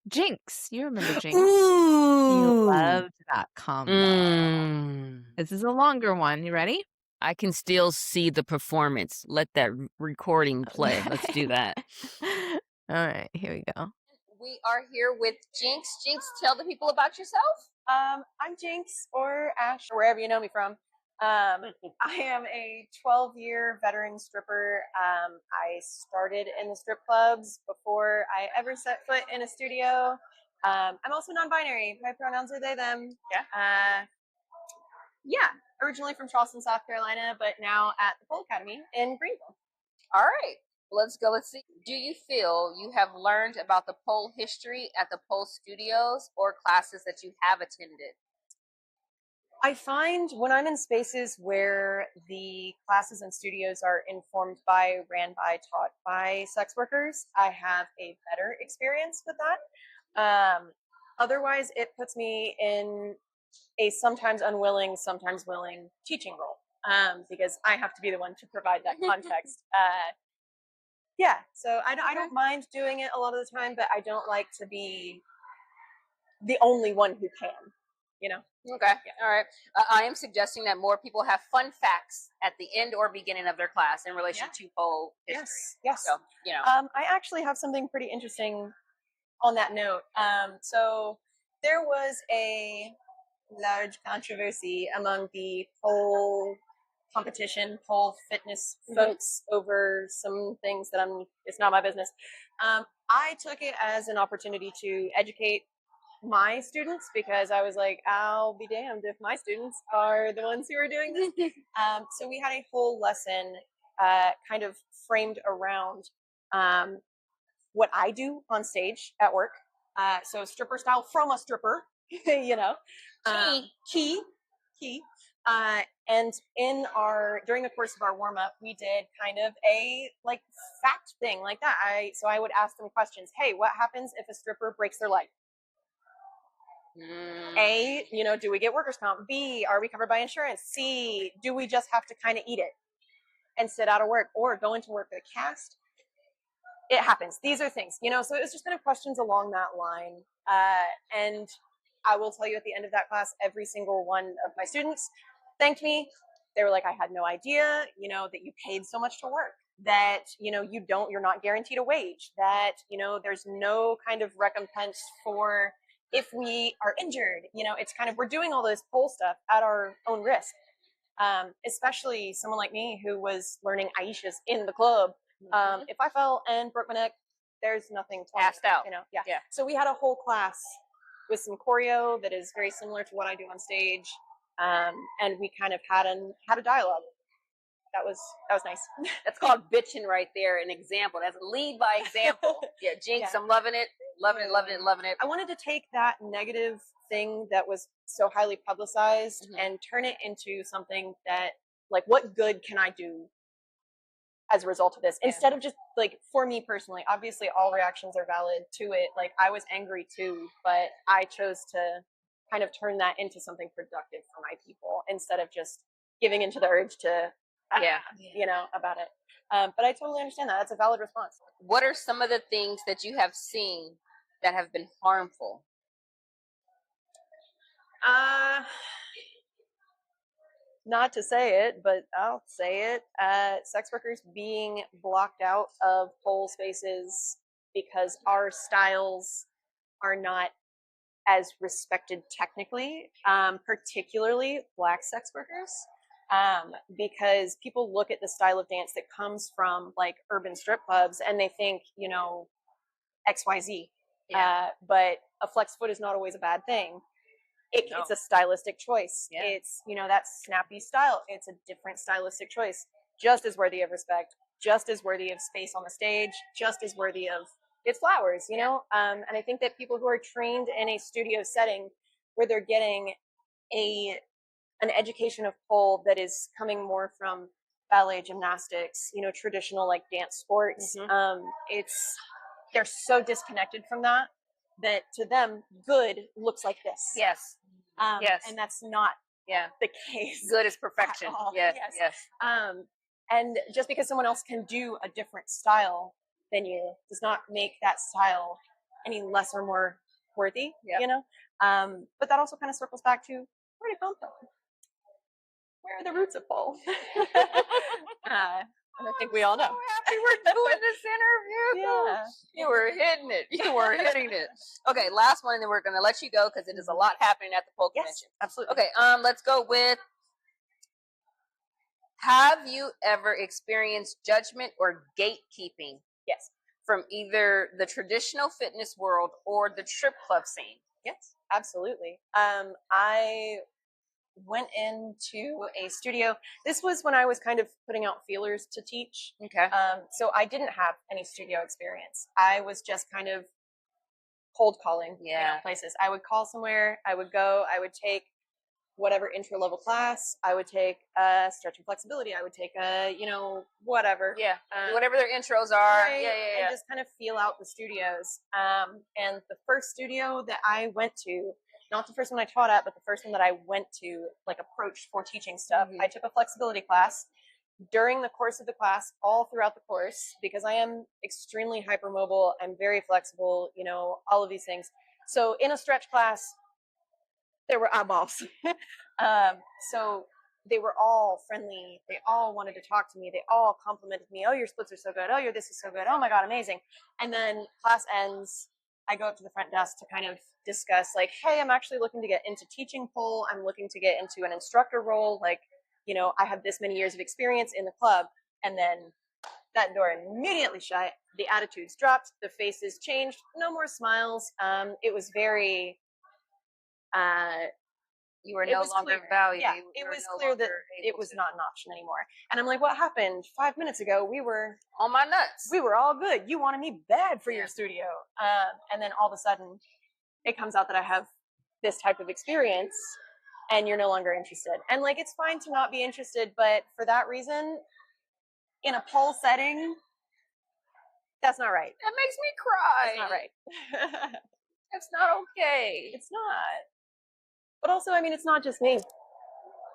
Jinx. You remember Jinx? You loved that combo. This is a longer one. You ready? I can still see the performance. Let that recording play. Let's do that. All right, here we go. We are here with Jinx. Jinx, tell the people about yourself. I'm Jinx or Ash, or wherever you know me from. I am a 12-year veteran stripper. I started in the strip clubs before I ever set foot in a studio. I'm also non-binary. My pronouns are they, them. Yeah. Originally from Charleston, South Carolina, but now at the Pole Academy in Greenville. All right. Let's go. Let's see. Do you feel you have learned about the pole history at the pole studios or classes that you have attended? I find when I'm in spaces where the classes and studios are informed by, ran by, taught by sex workers, I have a better experience with that. Otherwise, it puts me in a sometimes unwilling, sometimes willing teaching role because I have to be the one to provide that context. Yeah, so I don't mind doing it a lot of the time, but I don't like to be the only one who can, you know? Okay. Yeah. All right. I am suggesting that more people have fun facts at the end or beginning of their class in relation to pole history. Yes. So, you know. I actually have something pretty interesting on that note. So there was a large controversy among the pole competition, pole fitness folks over some things that it's not my business. I took it as an opportunity to educate my students because I was like, I'll be damned if my students are the ones who are doing this. So we had a whole lesson kind of framed around what I do on stage at work. So stripper style from a stripper, you know. Key. And during the course of our warm up, we did kind of a like fact thing like that. So I would ask them questions. Hey, what happens if a stripper breaks their leg? A, you know, do we get workers' comp? B, are we covered by insurance? C, do we just have to kind of eat it and sit out of work or go into work with a cast? It happens. These are things, you know, so it was just kind of questions along that line. And I will tell you at the end of that class, every single one of my students thanked me. They were like, I had no idea, you know, that you paid so much to work, that, you know, you're not guaranteed a wage, that, you know, there's no kind of recompense for if we are injured, you know, it's kind of, we're doing all this pole stuff at our own risk. Especially someone like me who was learning Aisha's in the club. If I fell and broke my neck, there's nothing Passed out. You know, yeah. So we had a whole class with some choreo that is very similar to what I do on stage, and we kind of had a dialogue. That was nice. That's called bitching right there. An example. That's lead by example. Yeah, Jinx, I'm loving it. Loving it. I wanted to take that negative thing that was so highly publicized and turn it into something that, like, what good can I do as a result of this? Instead of just, like, for me personally, obviously all reactions are valid to it. Like, I was angry too, but I chose to kind of turn that into something productive for my people instead of just giving into the urge to, you know, about it. But I totally understand that. That's a valid response. What are some of the things that you have seen that have been harmful? Not to say it, but I'll say it. Sex workers being blocked out of pole spaces because our styles are not as respected technically, particularly Black sex workers. Because people look at the style of dance that comes from like urban strip clubs and they think, you know, XYZ. But a flex foot is not always a bad thing. It's a stylistic choice. It's, you know, that snappy style. It's a different stylistic choice. Just as worthy of respect, just as worthy of space on the stage, just as worthy of its flowers, you know? And I think that people who are trained in a studio setting where they're getting an education of pole that is coming more from ballet, gymnastics, you know, traditional like dance sports. They're so disconnected from that to them, good looks like this. Yes. And that's not the case. Good is perfection. Yes. And just because someone else can do a different style than you does not make that style any less or more worthy, you know? But that also kind of circles back to where did it come from? Where are the roots of pole? And I think we all know. So happy we're doing this interview. Yeah. You were hitting it. You were hitting it. Okay, last one, and then we're gonna let you go because it is a lot happening at the Pole Yes, convention. absolutely. Okay, let's go with. Have you ever experienced judgment or gatekeeping? Yes. From either the traditional fitness world or the strip club scene? Yes, absolutely. I went into a studio. This was when I was kind of putting out feelers to teach. Okay. So I didn't have any studio experience. I was just kind of cold calling places. I would call somewhere, I would go, I would take whatever intro level class, I would take stretch and flexibility, I would take whatever. Yeah. Whatever their intros are. Right? Yeah. And just kind of feel out the studios. And the first studio that I went to, not the first one I taught at, but the first one that I went to, like approached for teaching stuff, I took a flexibility class. During the course of the class, all throughout the course, because I am extremely hypermobile, I'm very flexible, all of these things. So in a stretch class, there were eyeballs. So they were all friendly. They all wanted to talk to me. They all complimented me. Oh, your splits are so good. Oh, your this is so good. Oh my God, amazing. And then class ends. I go up to the front desk to kind of discuss like, hey, I'm actually looking to get into teaching pole. I'm looking to get into an instructor role. Like, I have this many years of experience in the club. And then that door immediately shut. The attitudes dropped. The faces changed. No more smiles. It was very... you were no longer valued. Yeah, it was clear that it was not an option anymore. And I'm like, what happened? 5 minutes ago, we were on my nuts. We were all good. You wanted me bad for your studio. And then all of a sudden, it comes out that I have this type of experience and you're no longer interested. And like, it's fine to not be interested, but for that reason, in a pole setting, that's not right. That makes me cry. That's not right. That's not okay. It's not. But also, I mean, it's not just me.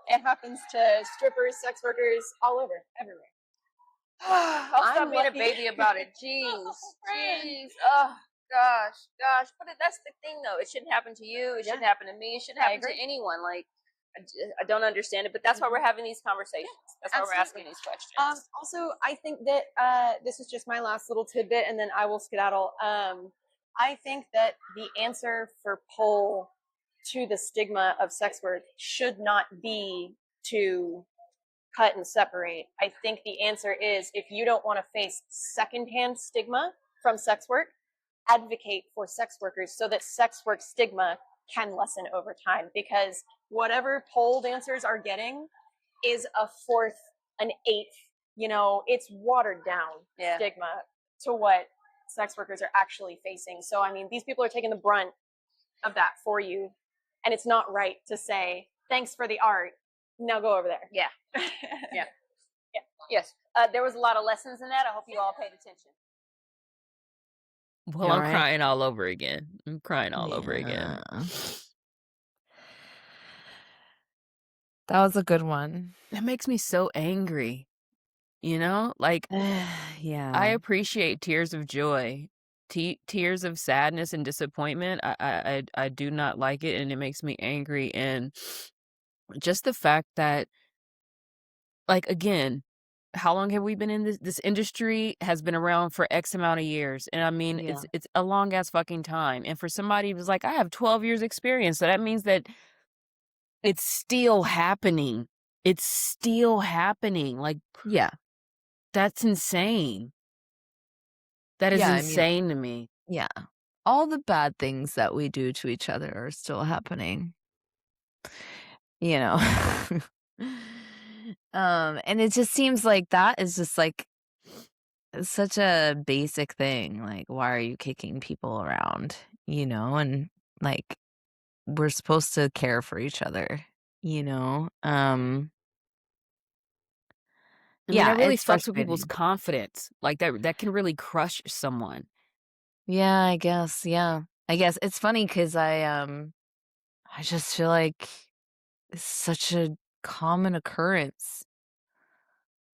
It happens to strippers, sex workers, all over, everywhere. I'll stop being a baby about it. Jeez. Oh, gosh. But that's the thing, though. It shouldn't happen to you. It shouldn't happen to me. It shouldn't happen to anyone. Like, I don't understand it, but that's why we're having these conversations. That's why we're asking these questions. Also, I think that this is just my last little tidbit, and then I will skedaddle. I think that the answer for pole to the stigma of sex work should not be to cut and separate. I think the answer is, if you don't want to face secondhand stigma from sex work, advocate for sex workers so that sex work stigma can lessen over time, because whatever pole dancers are getting is a fourth, an eighth, it's watered down stigma to what sex workers are actually facing. So, I mean, these people are taking the brunt of that for you. And it's not right to say, thanks for the art. Now go over there. Yeah. Yes. There was a lot of lessons in that. I hope you all paid attention. Well, I'm crying all over again. I'm crying all over again. That was a good one. That makes me so angry. Like, Yeah. I appreciate tears of joy. Tears of sadness and disappointment. I do not like it, and it makes me angry. And just the fact that, like, again, how long have we been in this industry? Has been around for X amount of years, and I mean, it's a long ass fucking time. And for somebody who's like, I have 12 years experience, so that means that it's still happening. It's still happening. Like, Yeah. that's insane. That is insane to me. Yeah. All the bad things that we do to each other are still happening. And it just seems like that is just like such a basic thing. Like, why are you kicking people around? And like, we're supposed to care for each other, I mean, that really it's fucks with people's frustrating. confidence. Like, that can really crush someone. Yeah, I guess. Yeah. I guess it's funny because I just feel like it's such a common occurrence.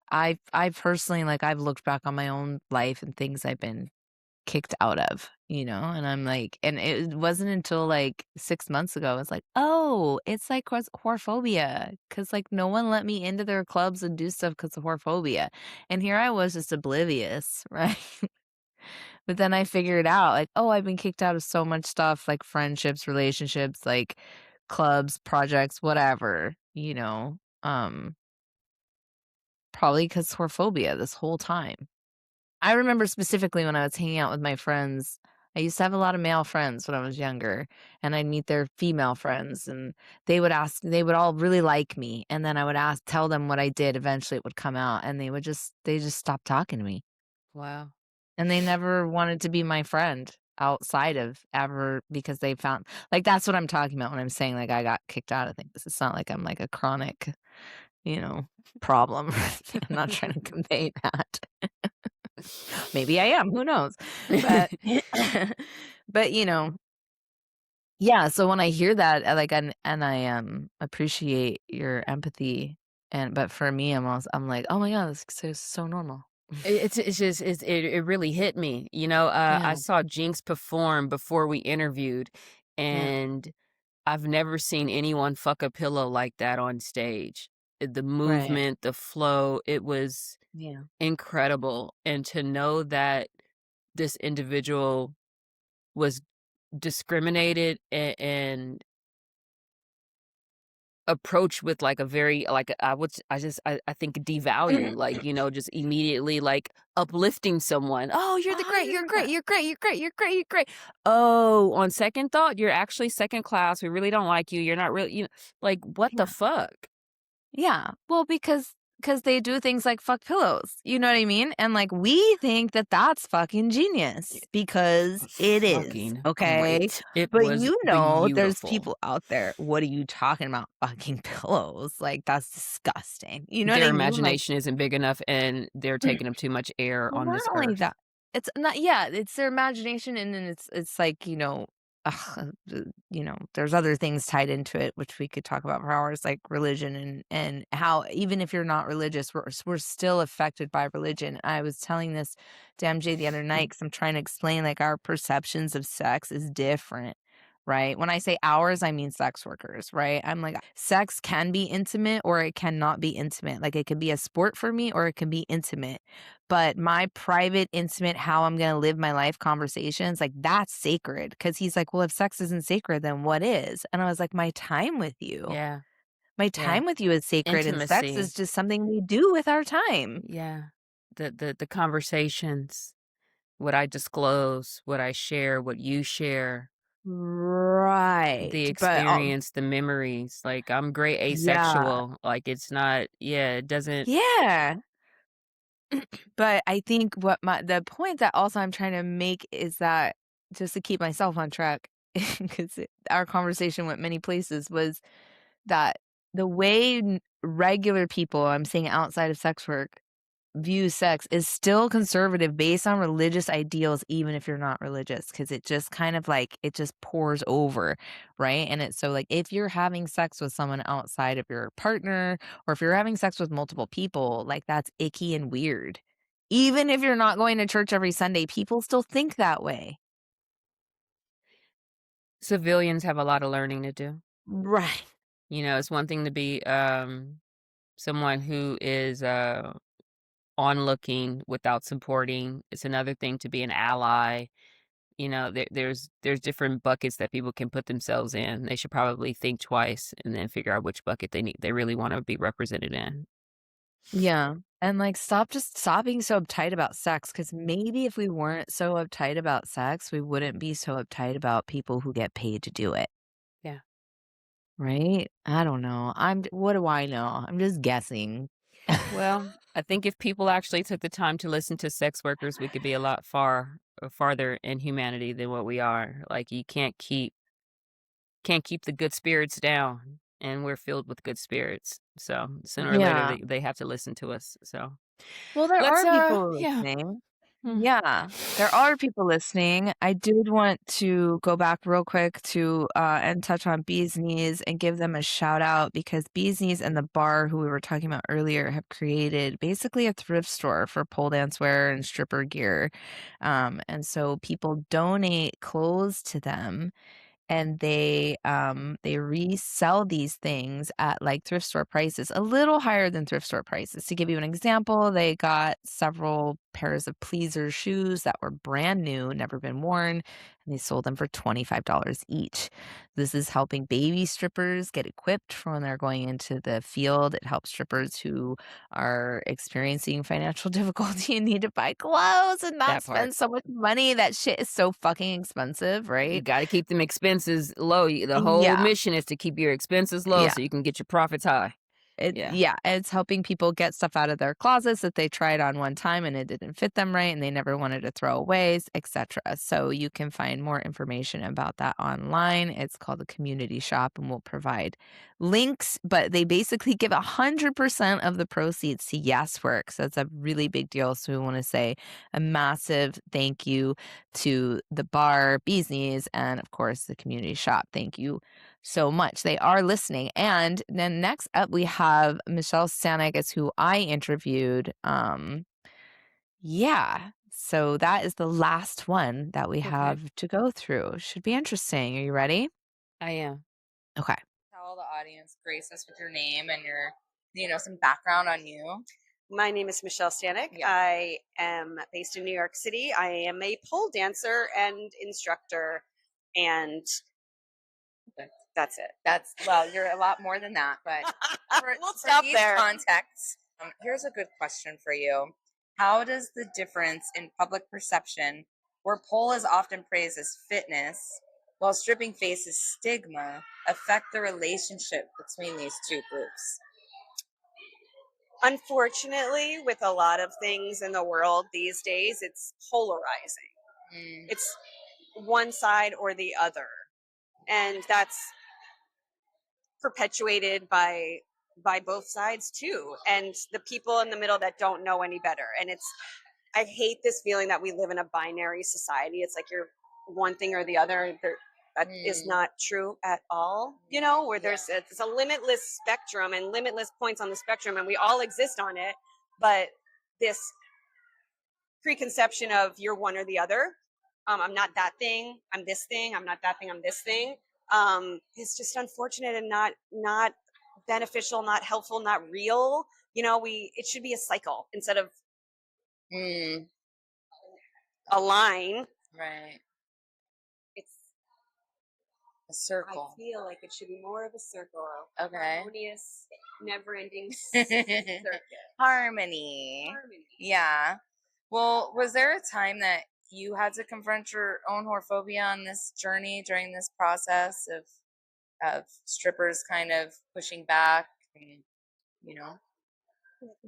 I personally, like, I've looked back on my own life and things I've been kicked out of, and I'm like, and it wasn't until like 6 months ago, I was like, oh, it's like whorephobia, because like no one let me into their clubs and do stuff because of whorephobia. And here I was just oblivious, right? But then I figured out, like, oh, I've been kicked out of so much stuff, like friendships, relationships, like clubs, projects, whatever, probably because whorephobia this whole time. I remember specifically when I was hanging out with my friends, I used to have a lot of male friends when I was younger, and I'd meet their female friends, and they would all really like me, and then I would tell them what I did. Eventually it would come out, and they just stopped talking to me. Wow. And they never wanted to be my friend outside of ever, because they found, like, that's what I'm talking about when I'm saying, like, I got kicked out of things. It's not like I'm like a chronic, problem. I'm not trying to convey that. Maybe I am, who knows? But but yeah, so when I hear that, like, and I appreciate your empathy, but for me, I'm like, oh my God, this is so normal. It's just it really hit me. I Yeah, saw Jinx perform before we interviewed, yeah, and I've never seen anyone fuck a pillow like that on stage. The right, movement, the flow, it was yeah. incredible. And to know that this individual was discriminated and approached with like a very like I think devalue, like, just immediately like uplifting someone. Oh, you're the great, you're great, 100%. you're great, you're great, you're great, you're great. Oh, on second thought, you're actually second class. We really don't like you. You're not really, like, what the fuck? Yeah. Well, because they do things like fuck pillows. You know what I mean? And like we think that that's fucking genius because it is. Fucking Okay. great. It But was there's beautiful. people out there. What are you talking about? Fucking pillows. Like that's disgusting. You know what Their I mean? Like, imagination isn't big enough and they're taking up too much air well, on not this only earth. that, it's not, yeah, it's their imagination, and then it's like, there's other things tied into it, which we could talk about for hours, like religion, and how even if you're not religious, we're still affected by religion. I was telling this to MJ the other night because I'm trying to explain, like, our perceptions of sex is different. Right. When I say ours, I mean sex workers, right? I'm like, sex can be intimate or it cannot be intimate. Like, it could be a sport for me or it can be intimate. But my private, intimate, how I'm going to live my life conversations, like, that's sacred. Cause he's like, well, if sex isn't sacred, then what is? And I was like, my time with you. Yeah. My Yeah. time with you is sacred, and sex Intimacy. is just something we do with our time. Yeah. The conversations, what I disclose, what I share, what you share, Right. the But experience, the memories. Like, I'm great yeah. asexual. Like, it's not, yeah, it doesn't. Yeah. But I think the point that also I'm trying to make is that, just to keep myself on track, because our conversation went many places, was that the way regular people, I'm saying outside of sex work, view sex is still conservative based on religious ideals, even if you're not religious, because it just kind of like, it just pours over, right? And it's so like, if you're having sex with someone outside of your partner, or if you're having sex with multiple people, like, that's icky and weird. Even if you're not going to church every Sunday, people still think that way. Civilians have a lot of learning to do. Right. It's one thing to be someone who is onlooking without supporting. It's another thing to be an ally. There's different buckets that people can put themselves in. They should probably think twice and then figure out which bucket they really want to be represented in. Yeah. And like, stop being so uptight about sex, because maybe if we weren't so uptight about sex, we wouldn't be so uptight about people who get paid to do it. Yeah. Right? I don't know. What do I know? I'm just guessing. Well, I think if people actually took the time to listen to sex workers, we could be a lot farther in humanity than what we are. Like, you can't keep the good spirits down, and we're filled with good spirits. So sooner or later Yeah. they have to listen to us. So Well, there let's are people yeah. listening. Yeah, there are people listening. I did want to go back real quick to and touch on Bee's Knees and give them a shout out because Bee's Knees and the bar who we were talking about earlier have created basically a thrift store for pole dance wear and stripper gear. And so people donate clothes to them and they resell these things at like thrift store prices, a little higher than thrift store prices. To give you an example, they got several pairs of pleaser shoes that were brand new, never been worn, and they sold them for $25 each. This is helping baby strippers get equipped for when they're going into the field. It helps strippers who are experiencing financial difficulty and need to buy clothes and not That part. spend so much money. That shit is so fucking expensive, You right? got to keep them expenses low. The whole Yeah. mission is to keep your expenses low Yeah. so you can get your profits high. Yeah. It's helping people get stuff out of their closets that they tried on one time and it didn't fit them right and they never wanted to throw away, etc. So you can find more information about that online. It's called the Community Shop and we'll provide links, but they basically give 100% of the proceeds to YAS work. So it's a really big deal. So we want to say a massive thank you to the bar, Bee's Knees, and of course the Community Shop. Thank you so much. They are listening. And then next up we have Michelle Stanek is who I interviewed. So that is the last one that we have to go through. Should be interesting. Are you ready? I am. Okay. Tell the audience, grace us with your name and your, some background on you. My name is Michelle Stanek. Yeah. I am based in New York City. I am a pole dancer and instructor, and that's it. Well, you're a lot more than that, but We'll stop there. Context. Here's a good question for you. How does the difference in public perception, where pole is often praised as fitness, while stripping faces stigma, affect the relationship between these two groups? Unfortunately, with a lot of things in the world these days, it's polarizing. It's one side or the other. And that's perpetuated by both sides too. And the people in the middle that don't know any better. And I hate this feeling that we live in a binary society. It's like you're one thing or the other. That is not true at all, where it's a limitless spectrum and limitless points on the spectrum and we all exist on it. But this preconception of you're one or the other, I'm not that thing, I'm this thing, I'm not that thing, I'm this thing, is just unfortunate and not beneficial, not helpful, not real. It should be a cycle instead of a line. Right. It's a circle. I feel like it should be more of a circle. Okay. Harmonious, never-ending circuit. Harmony. Yeah. Well, was there a time that you had to confront your own whorephobia on this journey during this process of strippers kind of pushing back and,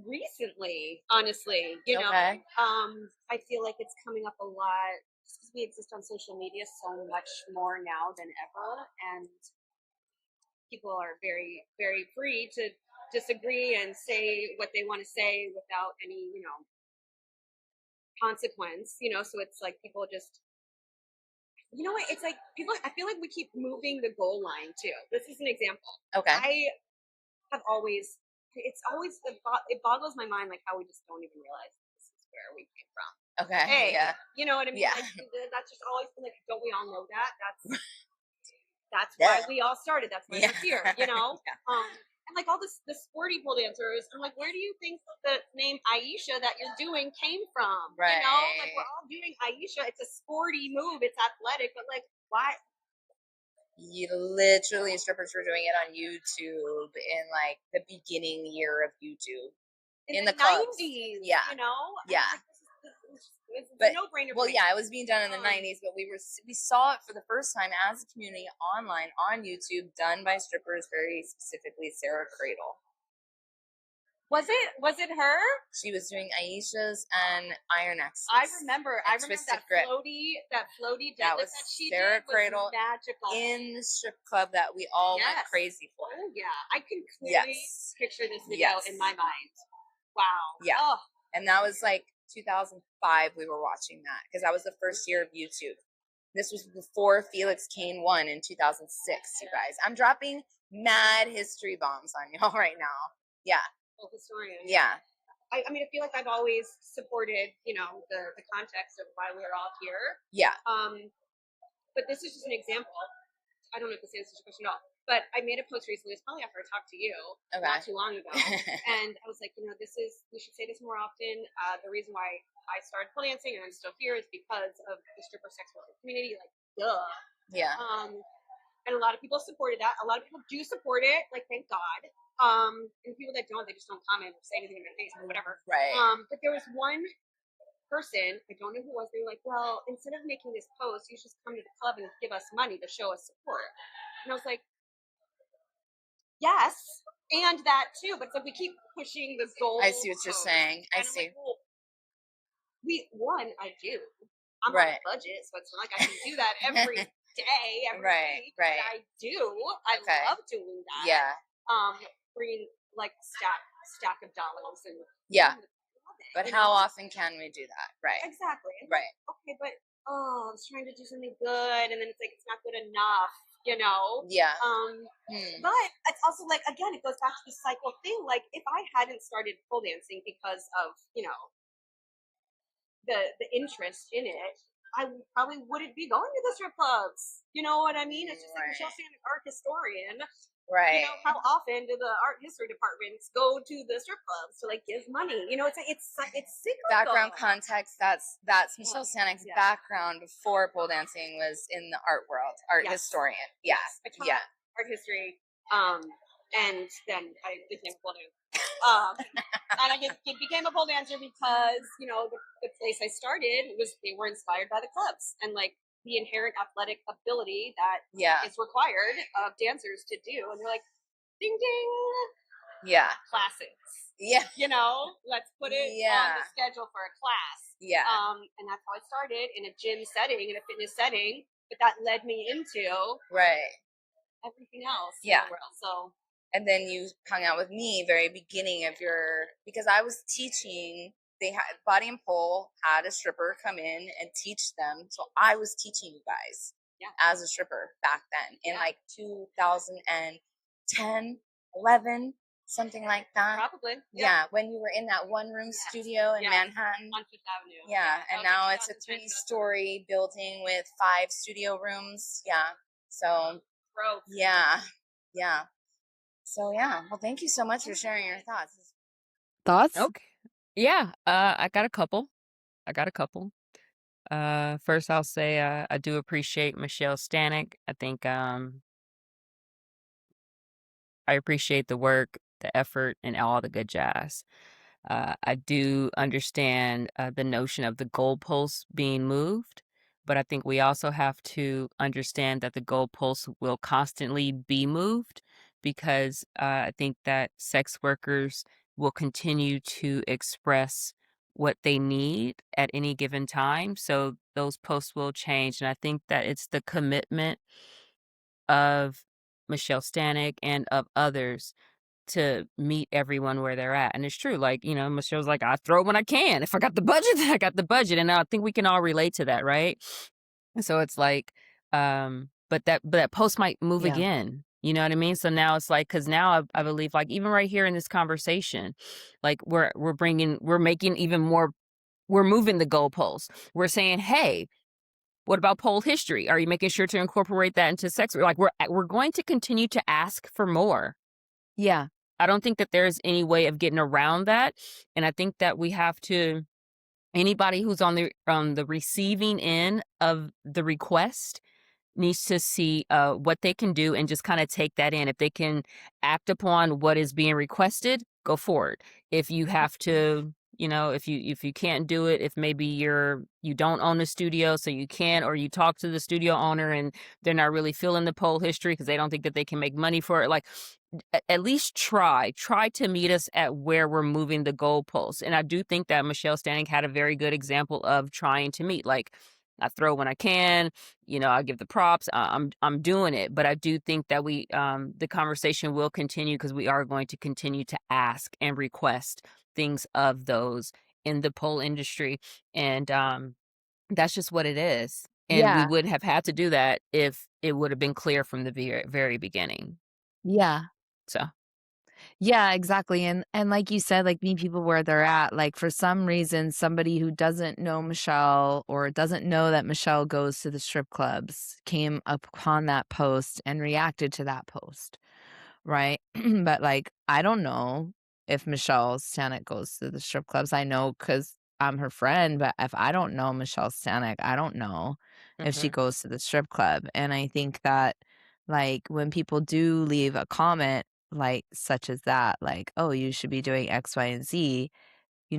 Recently, honestly, Okay. I feel like it's coming up a lot just because we exist on social media so much more now than ever, and people are very, very free to disagree and say what they want to say without any, consequence, so it's like people just, it's like people, I feel like we keep moving the goal line too. This is an example. Okay. I have always, it boggles my mind, like how we just don't even realize this is where we came from. Okay. Hey, yeah. You know what I mean? Yeah. Like, that's just always been like, don't we all know that? That's why we all started. That's why we're here, Yeah. And like all the sporty pole dancers, I'm like, where do you think the name Aisha that you're doing came from? Right. Like we're all doing Aisha. It's a sporty move. It's athletic, but like, why? Literally, strippers were doing it on YouTube in like the beginning year of YouTube. In the the clubs. 90s, Yeah. And Yeah. it's But- a no-brainer. Well, for me. yeah, it was being done in the 90s, but we saw it for the first time as a community online on YouTube, done by strippers, very specifically Sarah Cradle. Was it her? She was doing Aisha's and Iron X's. I remember Twisted that Grip. floaty deadlift That was that she Sarah did Cradle was magical. in the strip club that we all went Yes. crazy for. Oh yeah, I can clearly Yes. picture this video Yes. in my mind. Wow. Yeah. Oh, And that was like 2005 we were watching that because that was the first year of YouTube. This was before Felix Kane won in 2006, you guys. I'm dropping mad history bombs on y'all right now. Yeah. Well, historian. Yeah. I mean, I feel like I've always supported, you know, the context of why we're all here. Yeah. But this is just an example. I don't know if this answers your question at all, but I made a post recently. It's probably after I talked to you not too long ago, and I was like, you know, we should say this more often. The reason why I started pole dancing and I'm still here is because of the stripper sex worker community. Like, duh. Yeah. And a lot of people supported that. A lot of people do support it. Like, thank God. And people that don't, they just don't comment or say anything in my face or whatever. Right. But there was one person, I don't know who it was, they were like, well, instead of making this post, you should just come to the club and give us money to show us support. And I was like, yes, and that too, but it's like we keep pushing the goal. I see what you're saying. I see. Like, well, I do. I'm right. on a budget, so it's not like I can do that every day, every week. Right. I do. I love doing that. Yeah. Bringing like stack of dollars and yeah. But how often can we do that? Right. Exactly. Right. Okay, but I was trying to do something good, and then it's like it's not good enough, you know? Yeah. But it's also like, again, it goes back to the cycle thing. Like, if I hadn't started pole dancing because of, you know, the interest in it, I probably wouldn't be going to the strip clubs. You know what I mean? It's just like Michelle Sanders, art historian. Right. You know, how often do the art history departments go to the strip clubs to like give money? You know, it's cyclical. Background context. That's Michelle Stanik's background before pole dancing was in the art world, art historian. Yeah. Yes. Art history. And then I became a pole dancer. And I became a pole dancer because, you know, the place I started they were inspired by the clubs and like the inherent athletic ability that is required of dancers to do. And they're like, ding, ding. Yeah. Classics. Yeah. You know, let's put it on the schedule for a class. Yeah. And that's how I started in a gym setting, in a fitness setting. But that led me into everything else in the world. So. And then you hung out with me very beginning of because I was teaching. They had Body and Pole had a stripper come in and teach them. So I was teaching you guys as a stripper back then in like 2010, 11, something like that. Probably. Yeah. When you were in that one room studio in Manhattan. On Fifth Avenue. Yeah. And now it's a 3-story building with 5 studio rooms. Yeah. So. Yeah. Yeah. So well, thank you so much for sharing your thoughts. Okay. Yeah, I got a couple. First I'll say I do appreciate Michelle Stanek. I think I appreciate the work, the effort, and all the good jazz. I do understand the notion of the goalposts being moved, but I think we also have to understand that the goalposts will constantly be moved because I think that sex workers will continue to express what they need at any given time. So those posts will change. And I think that it's the commitment of Michelle Stanek and of others to meet everyone where they're at. And it's true. Like, you know, Michelle's like, I throw when I can. If I got the budget, then I got the budget. And I think we can all relate to that, right? And so it's like, but that post might move again. You know what I mean? So now it's like, because now I believe, like, even right here in this conversation, like we're making even more, we're moving the goalposts. We're saying, hey, what about pole history? Are you making sure to incorporate that into sex? Like we're going to continue to ask for more. Yeah. I don't think that there's any way of getting around that. And I think that we have to, anybody who's on the receiving end of the request needs to see what they can do and just kind of take that in. If they can act upon what is being requested, go forward. If you have to, you know, if you can't do it, if maybe you don't own a studio, so you can't, or you talk to the studio owner and they're not really feeling the pole history because they don't think that they can make money for it, like at least try to meet us at where we're moving the goalposts. And I do think that Michelle Stanek had a very good example of trying to meet. Like, I throw when I can, you know, I give the props. I'm doing it. But I do think that the conversation will continue because we are going to continue to ask and request things of those in the pole industry. And that's just what it is. And we Yeah. wouldn't have had to do that if it would have been clear from the very beginning. Yeah. So Yeah, exactly. And like you said, like meet people where they're at. Like for some reason, somebody who doesn't know Michelle or doesn't know that Michelle goes to the strip clubs came upon that post and reacted to that post. Right. But like, I don't know if Michelle Stanek goes to the strip clubs. I know because I'm her friend, but if I don't know Michelle Stanek, I don't know if she goes to the strip club. And I think that like when people do leave a comment like such as that, like, oh, you should be doing X, Y, and Z,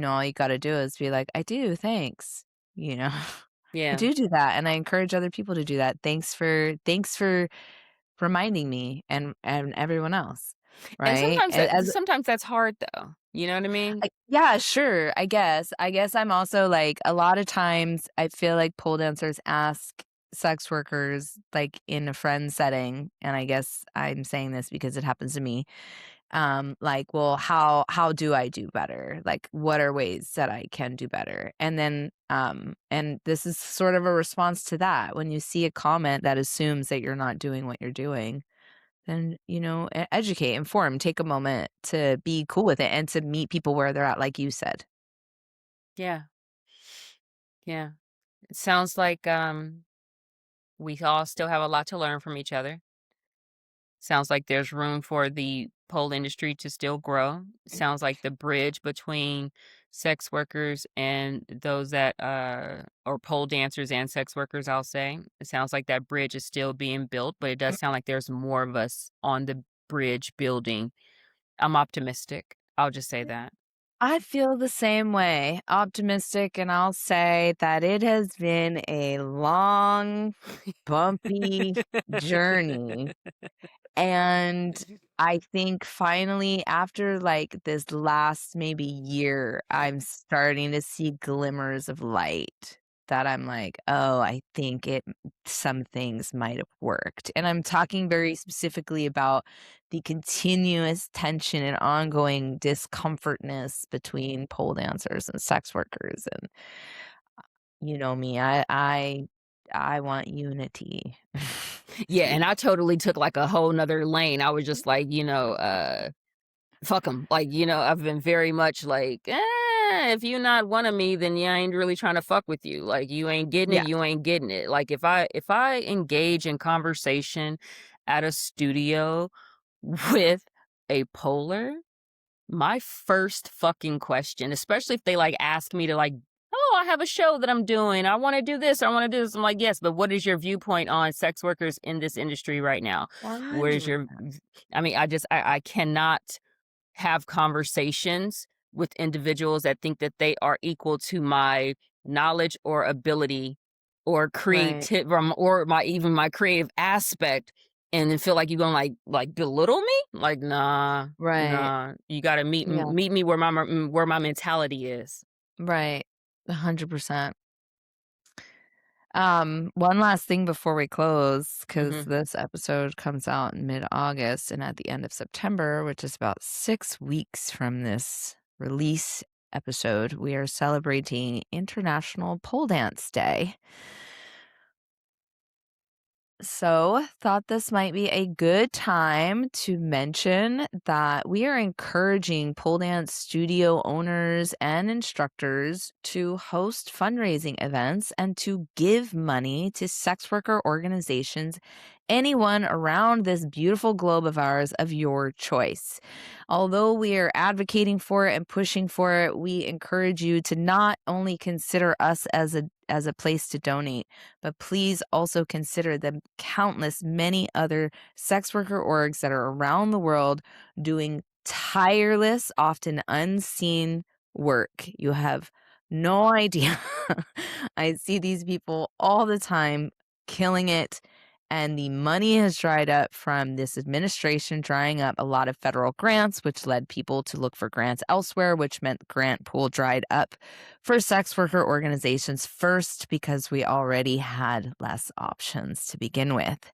all you got to do is be like, I do, thanks. I yeah. do that. And I encourage other people to do that. Thanks for reminding me and everyone else. And Right. sometimes that's hard though. You know what I mean? Yeah, sure. I guess I'm also like a lot of times I feel like pole dancers ask sex workers like in a friend setting, and I guess I'm saying this because it happens to me. Like, well, how do I do better? Like, what are ways that I can do better? And then and this is sort of a response to that. When you see a comment that assumes that you're not doing what you're doing, then educate, inform, take a moment to be cool with it and to meet people where they're at, like you said. Yeah. Yeah. It sounds like we all still have a lot to learn from each other. Sounds like there's room for the pole industry to still grow. Sounds like the bridge between sex workers and those that or pole dancers and sex workers, I'll say. It sounds like that bridge is still being built, but it does sound like there's more of us on the bridge building. I'm optimistic. I'll just say that. I feel the same way, optimistic, and I'll say that it has been a long, bumpy journey. And I think finally, after like this last maybe year, I'm starting to see glimmers of light that I'm like, oh, I think some things might have worked. And I'm talking very specifically about the continuous tension and ongoing discomfortness between pole dancers and sex workers. And you know me, I want unity. Yeah, and I totally took like a whole nother lane. I was just like, fuck them. Like, I've been very much like, if you not one of me, then I ain't really trying to fuck with you. Like, you ain't getting it, Yeah. you ain't getting it. Like, if I engage in conversation at a studio with a polar, my first fucking question, especially if they like ask me to like, oh, I have a show that I'm doing. I want to do this. I want to do this. I'm like, yes, but what is your viewpoint on sex workers in this industry right now? Where's 100%. your, I mean, I cannot have conversations with individuals that think that they are equal to my knowledge or ability or Right. creative or my creative aspect, and then feel like you're gonna like belittle me. Like, Right. you gotta meet Yeah. me where my mentality is. Right. 100%. One last thing before we close, because this episode comes out in mid-August and at the end of September, which is about 6 weeks from this release episode, we are celebrating International Pole Dance Day. So, thought this might be a good time to mention that we are encouraging pole dance studio owners and instructors to host fundraising events and to give money to sex worker organizations, anyone around this beautiful globe of ours of your choice. Although we are advocating for it and pushing for it, we encourage you to not only consider us as a place to donate, but please also consider the countless many other sex worker orgs that are around the world doing tireless, often unseen work. You have no idea. I see these people all the time killing it. And the money has dried up from this administration drying up a lot of federal grants, which led people to look for grants elsewhere, which meant the grant pool dried up for sex worker organizations first because we already had less options to begin with.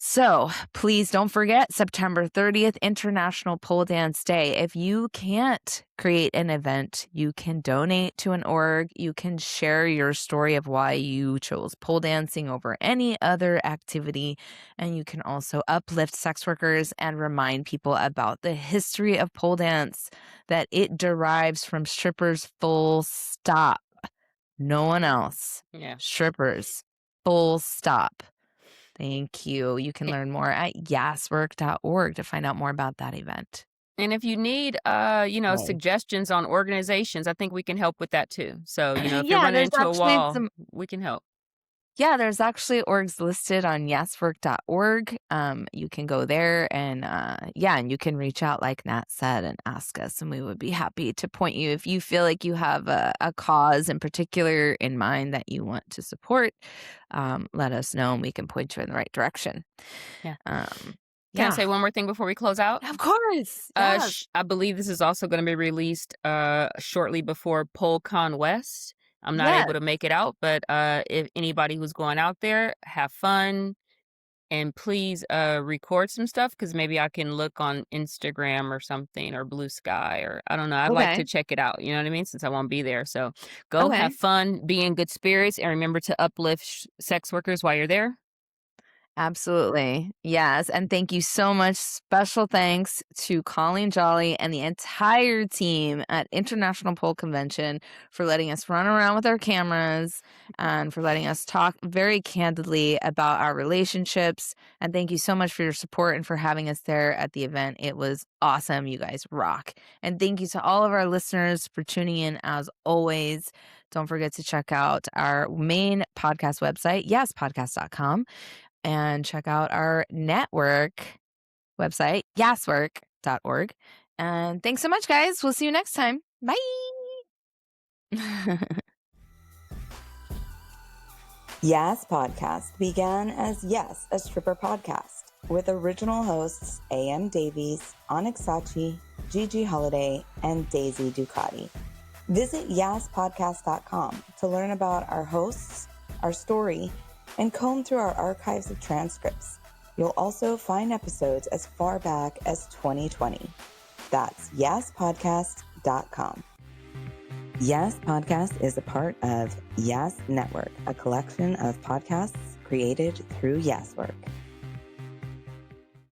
So please don't forget September 30th, International Pole Dance Day. If you can't create an event, you can donate to an org. You can share your story of why you chose pole dancing over any other activity. And you can also uplift sex workers and remind people about the history of pole dance, that it derives from strippers, full stop. No one else. Yeah. Strippers, full stop. Thank you. You can learn more at yaswork.org to find out more about that event. And if you need, suggestions on organizations, I think we can help with that too. So, if you're Yeah, running there's into a actually wall, some. we can help. Yeah, there's actually orgs listed on yaswork.org. You can go there and and you can reach out like Nat said and ask us, and we would be happy to point you if you feel like you have a cause in particular in mind that you want to support. Let us know and we can point you in the right direction. Yeah. Yeah. Can I say one more thing before we close out? Of course. Yes. I believe this is also going to be released shortly before PoleCon West. I'm not able to make it out, but if anybody who's going out there, have fun and please record some stuff because maybe I can look on Instagram or something or Blue Sky or I don't know. I'd like to check it out. You know what I mean? Since I won't be there. So go have fun, be in good spirits, and remember to uplift sex workers while you're there. Absolutely. Yes. And thank you so much. Special thanks to Colleen Jolly and the entire team at International Pole Convention for letting us run around with our cameras and for letting us talk very candidly about our relationships. And thank you so much for your support and for having us there at the event. It was awesome. You guys rock. And thank you to all of our listeners for tuning in as always. Don't forget to check out our main podcast website, yaspodcast.com. And check out our network website, yaswork.org. And thanks so much, guys. We'll see you next time. Bye. YAS Podcast began as Yes, a Stripper Podcast, with original hosts A.M. Davies, Onyx Sachi, Gigi Holiday, and Daisy Ducati. Visit yaspodcast.com to learn about our hosts, our story, and comb through our archives of transcripts. You'll also find episodes as far back as 2020. That's yaspodcast.com. YAS Podcast is a part of YAS Network, a collection of podcasts created through YAS Work.